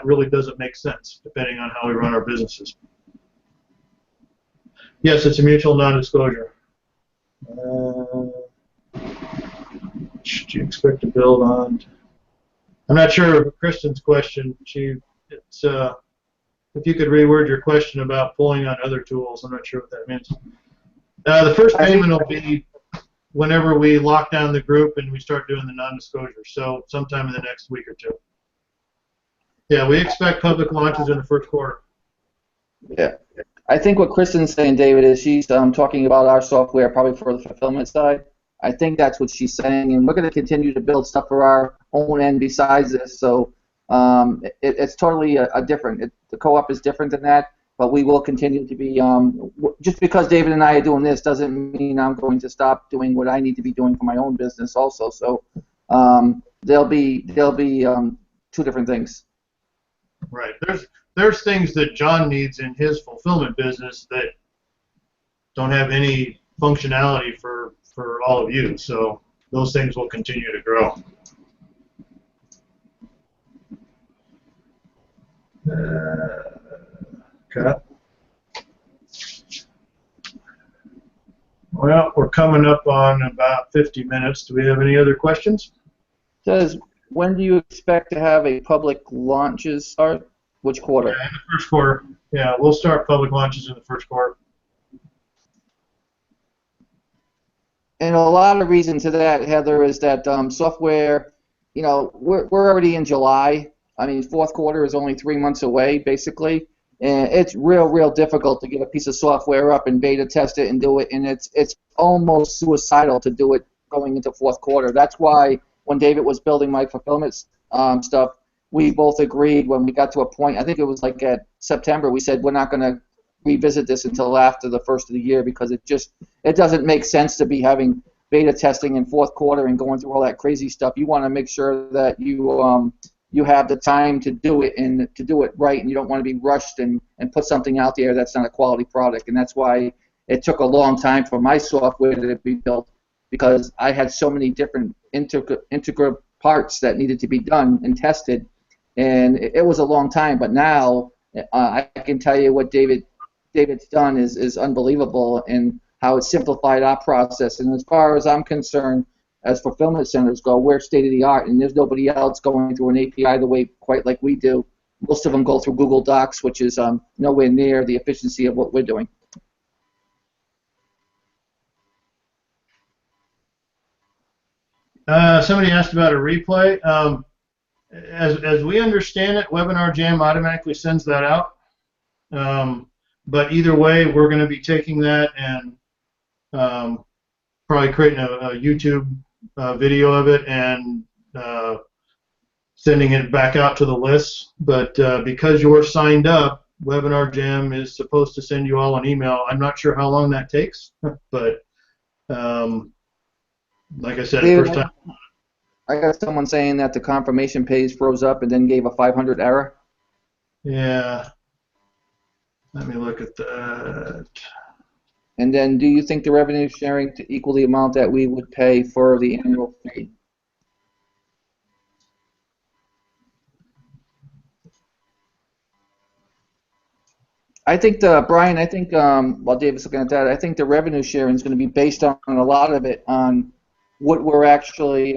really doesn't make sense, depending on how we run our businesses. Yes, it's a mutual non-disclosure. Should you expect to build on? I'm not sure of Kristen's question. If you could reword your question about pulling on other tools, I'm not sure what that means. The first payment will be whenever we lock down the group and we start doing the non-disclosure, so sometime in the next week or two. Yeah, we expect public launches in the first quarter. Yeah. I think what Kristen's saying, David, is she's talking about our software probably for the fulfillment side. I think that's what she's saying, and we're going to continue to build stuff for our own end besides this, so it's totally different. The co-op is different than that, but we will continue to be, just because David and I are doing this doesn't mean I'm going to stop doing what I need to be doing for my own business also, so there'll be two different things. Right. There's things that John needs in his fulfillment business that don't have any functionality for all of you, so those things will continue to grow. Okay. Well, we're coming up on about 50 minutes. Do we have any other questions? Does when do you expect to have a public launches start? Which quarter? Yeah, in the first quarter. Yeah, we'll start public launches in the first quarter. And a lot of reason to that, Heather, is that software, you know, we're already in July. I mean, fourth quarter is only 3 months away, basically. And it's real difficult to get a piece of software up and beta test it and do it. And it's almost suicidal to do it going into fourth quarter. That's why when David was building my fulfillment stuff, we both agreed when we got to a point, I think it was like at September, we said we're not going to revisit this until after the first of the year because it doesn't make sense to be having beta testing in fourth quarter and going through all that crazy stuff. You want to make sure that you have the time to do it and to do it right, and you don't want to be rushed and put something out there that's not a quality product. And that's why it took a long time for my software to be built because I had so many different integral parts that needed to be done and tested, and it was a long time. But now I can tell you what David's done is unbelievable and how it simplified our process. And as far as I'm concerned, as fulfillment centers go, we're state of the art, and there's nobody else going through an API the way quite like we do. Most of them go through Google Docs, which is nowhere near the efficiency of what we're doing. Somebody asked about a replay. As we understand it, Webinar Jam automatically sends that out. But either way, we're going to be taking that and probably creating a YouTube video of it and sending it back out to the list. But because you're signed up, Webinar Jam is supposed to send you all an email. I'm not sure how long that takes, but like I said, first time. I got someone saying that the confirmation page froze up and then gave a 500 error. Yeah. Let me look at that. And then, do you think the revenue sharing to equal the amount that we would pay for the annual fee? I think Brian. I think while David's looking at that, I think the revenue sharing is going to be based on a lot of it on what we're actually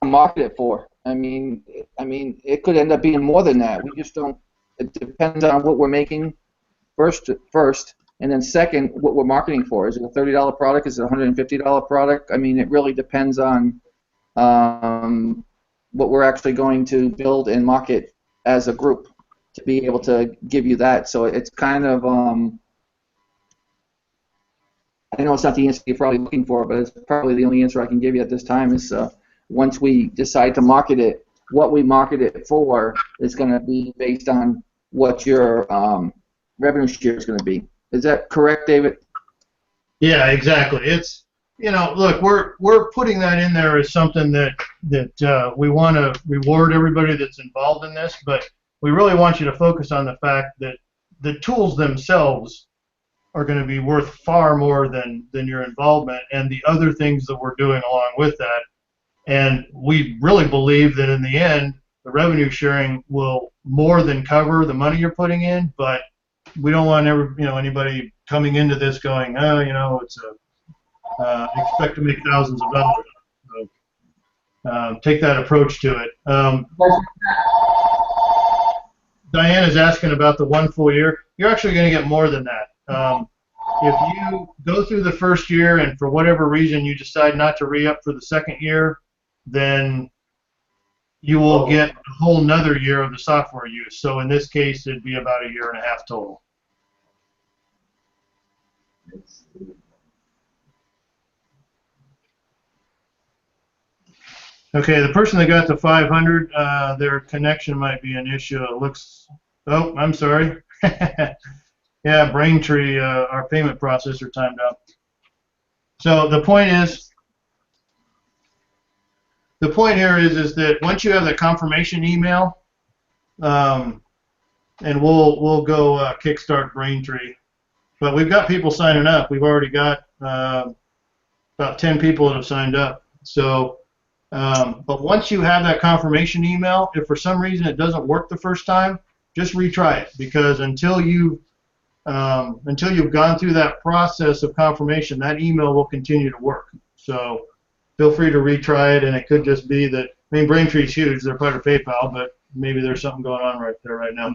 marketed for. I mean, it could end up being more than that. We just don't. It depends on what we're making first, and then second, what we're marketing for. Is it a $30 product? Is it a $150 product? I mean, it really depends on what we're actually going to build and market as a group to be able to give you that. So it's kind of, I know it's not the answer you're probably looking for, but it's probably the only answer I can give you at this time is once we decide to market it, what we market it for is going to be based on what your revenue share is going to be. Is that correct, David? Yeah, exactly. It's, you know, look, we're putting that in there as something that we want to reward everybody that's involved in this, but we really want you to focus on the fact that the tools themselves are going to be worth far more than your involvement and the other things that we're doing along with that. And we really believe that in the end, the revenue sharing will more than cover the money you're putting in, but we don't want anybody coming into this going, oh, you know, it's expect to make thousands of dollars. So, take that approach to it. Diane is asking about the 1 full year. You're actually going to get more than that. If you go through the first year and for whatever reason you decide not to re-up for the second year, then you will get a whole nother year of the software use. So in this case, it'd be about 1.5 years total. Okay, the person that got to 500, their connection might be an issue. It looks, oh, I'm sorry. Yeah, Braintree, our payment processor timed out. So the point here is that once you have the confirmation email, and we'll go kickstart Braintree. But we've got people signing up. We've already got about 10 people that have signed up. So, but once you have that confirmation email, if for some reason it doesn't work the first time, just retry it, because until you've gone through that process of confirmation, that email will continue to work. So feel free to retry it, and it could just be that, I mean, Braintree's huge, they're part of PayPal, but maybe there's something going on right there right now.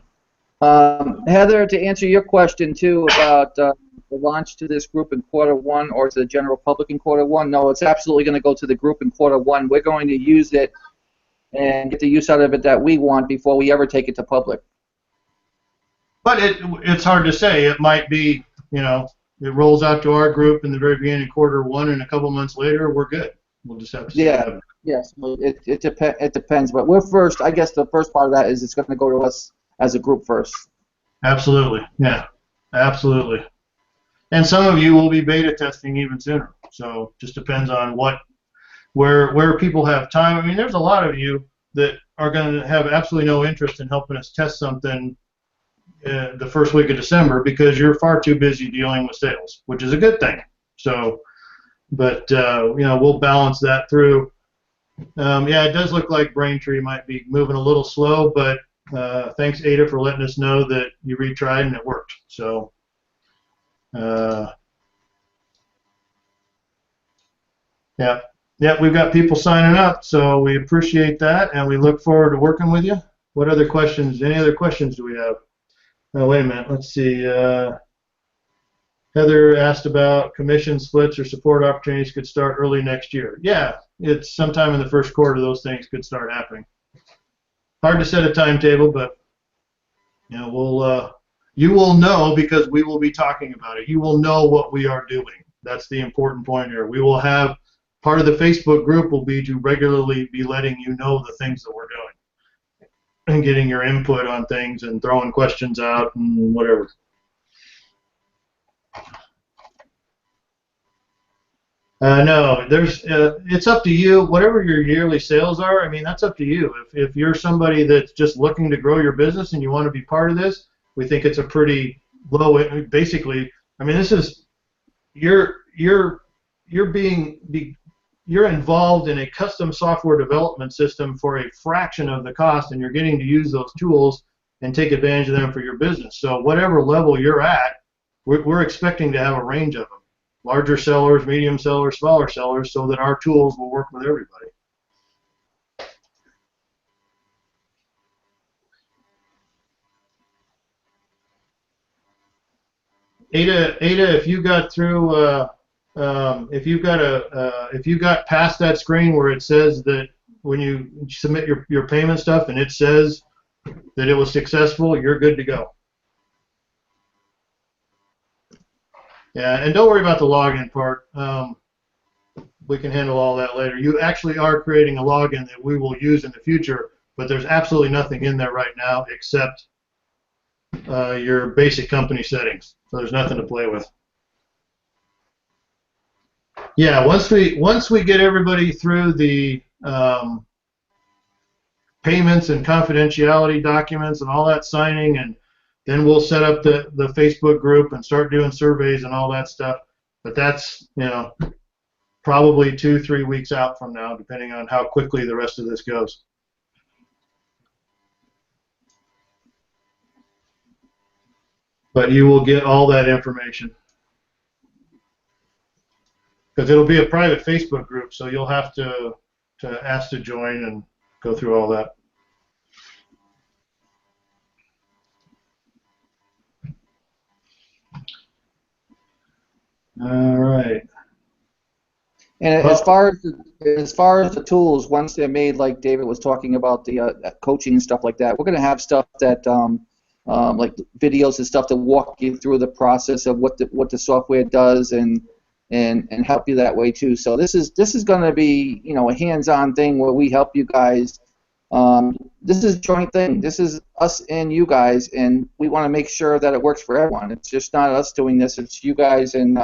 Heather, to answer your question too about the launch to this group in Q1 or to the general public in Q1, no, it's absolutely going to go to the group in Q1. We're going to use it and get the use out of it that we want before we ever take it to public. But it's hard to say. It might be, you know, it rolls out to our group in the very beginning of Q1, and a couple months later, we're good. We'll just have to see. Yeah, yes, it depends. But we're first, I guess the first part of that is it's going to go to us as a group first. Absolutely, yeah, absolutely. And some of you will be beta testing even sooner. So just depends on where people have time. I mean, there's a lot of you that are going to have absolutely no interest in helping us test something the first week of December because you're far too busy dealing with sales, which is a good thing. So, but you know, we'll balance that through. Yeah, it does look like Braintree might be moving a little slow, but thanks, Ada, for letting us know that you retried and it worked. So, yeah, we've got people signing up, so we appreciate that, and we look forward to working with you. What other questions? Any other questions do we have? Oh, wait a minute. Let's see. Heather asked about commission splits or support opportunities could start early next year. Yeah, it's sometime in the first quarter those things could start happening. Hard to set a timetable, but you know, you will know because we will be talking about it. You will know what we are doing. That's the important point here. We will have part of the Facebook group will be to regularly be letting you know the things that we're doing and getting your input on things and throwing questions out and whatever. No, it's up to you. Whatever your yearly sales are, I mean, that's up to you. If you're somebody that's just looking to grow your business and you want to be part of this, we think it's a pretty low. Basically, I mean, this is you're involved in a custom software development system for a fraction of the cost, and you're getting to use those tools and take advantage of them for your business. So whatever level you're at, we're expecting to have a range of them. Larger sellers, medium sellers, smaller sellers, so that our tools will work with everybody. Ada, if you got through, if you got past that screen where it says that when you submit your payment stuff and it says that it was successful, you're good to go. Yeah, and don't worry about the login part. We can handle all that later. You actually are creating a login that we will use in the future, but there's absolutely nothing in there right now except your basic company settings. So there's nothing to play with. Yeah, once we get everybody through the payments and confidentiality documents and all that signing, and then we'll set up the Facebook group and start doing surveys and all that stuff. But that's, you know, probably 2-3 weeks out from now, depending on how quickly the rest of this goes. But you will get all that information. Because it'll be a private Facebook group, so you'll have to ask to join and go through all that. All right. And as far as the tools, once they're made, like David was talking about the coaching and stuff like that, we're going to have stuff that like videos and stuff to walk you through the process of what the software does and help you that way too. So this is going to be, you know, a hands-on thing where we help you guys. This is a joint thing. This is us and you guys, and we want to make sure that it works for everyone. It's just not us doing this; it's you guys, and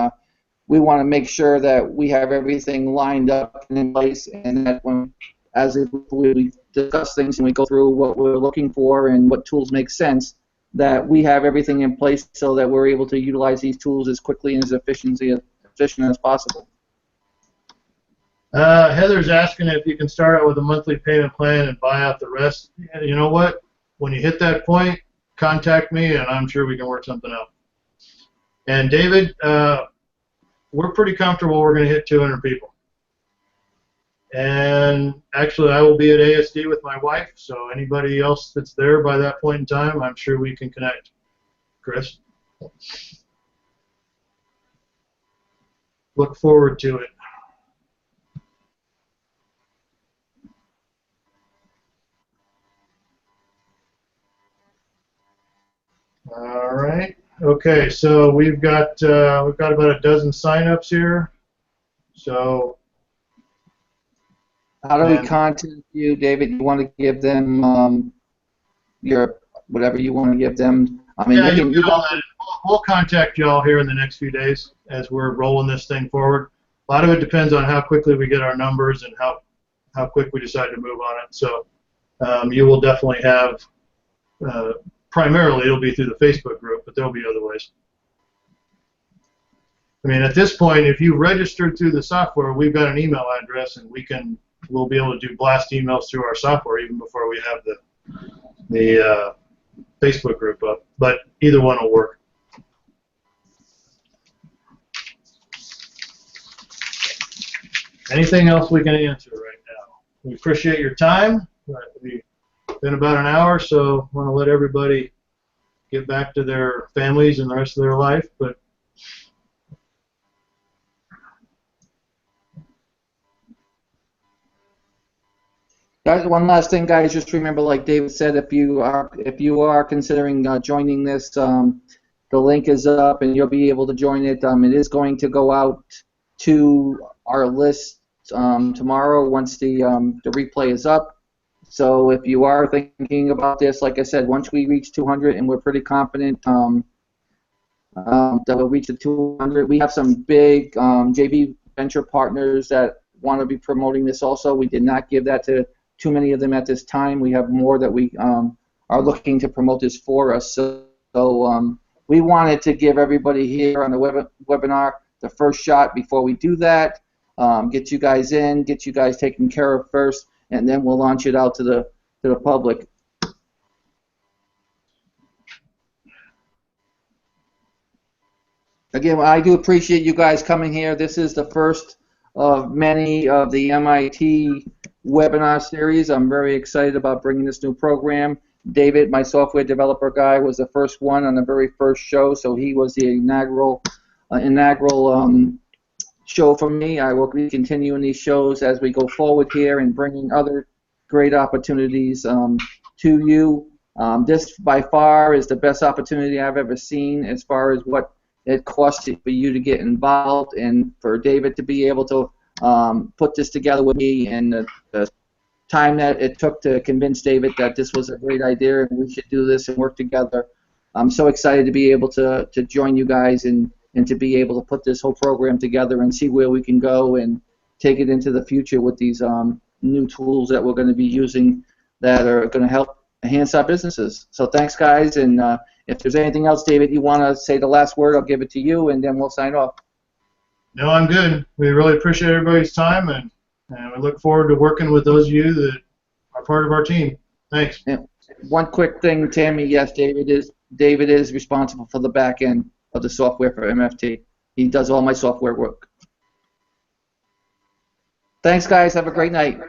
we want to make sure that we have everything lined up and in place, and that as we discuss things and we go through what we're looking for and what tools make sense, that we have everything in place so that we're able to utilize these tools as quickly and as efficient as possible. Heather's asking if you can start out with a monthly payment plan and buy out the rest. You know what? When you hit that point, contact me, and I'm sure we can work something out. And David, we're pretty comfortable we're going to hit 200 people. And actually, I will be at ASD with my wife, so anybody else that's there by that point in time, I'm sure we can connect. Chris? Look forward to it. All right. Okay, so we've got about a dozen signups here. So How do we contact you, David? You want to give them your whatever you want to give them? I mean, yeah, you can, we'll contact y'all here in the next few days as we're rolling this thing forward. A lot of it depends on how quickly we get our numbers and how quick we decide to move on it. So you will definitely have, primarily it'll be through the Facebook group, but there'll be other ways. I mean, at this point, if you registered through the software, we've got an email address, and we'll be able to do blast emails through our software even before we have the Facebook group up. But either one will work. Anything else we can answer right now? We appreciate your time. We've been about an hour, so I want to let everybody get back to their families and the rest of their life. But guys, one last thing, guys. Just remember, like David said, if you are considering joining this, the link is up, and you'll be able to join it. It is going to go out to our list tomorrow once the replay is up. So if you are thinking about this, like I said, once we reach 200, and we're pretty confident that we'll reach the 200, we have some big JV venture partners that want to be promoting this also. We did not give that to too many of them at this time. We have more that we are looking to promote this for us. So we wanted to give everybody here on the webinar the first shot before we do that. Get you guys in, get you guys taken care of first, and then we'll launch it out to the public. Again, I do appreciate you guys coming here. This is the first of many of the MIT webinar series. I'm very excited about bringing this new program. David, my software developer guy, was the first one on the very first show, so he was the inaugural show for me. I will be continuing these shows as we go forward here and bringing other great opportunities to you. This, by far, is the best opportunity I've ever seen as far as what it costs for you to get involved, and for David to be able to put this together with me, and the time that it took to convince David that this was a great idea and we should do this and work together. I'm so excited to be able to join you guys and to be able to put this whole program together and see where we can go and take it into the future with these new tools that we're going to be using that are going to help enhance our businesses. So thanks, guys, and if there's anything else, David, you want to say the last word, I'll give it to you, and then we'll sign off. no, I'm good. We really appreciate everybody's time, and we look forward to working with those of you that are part of our team. Thanks. And one quick thing, Tammy, yes, David is responsible for the back end of the software for MFT. He does all my software work. Thanks, guys. Have a great night.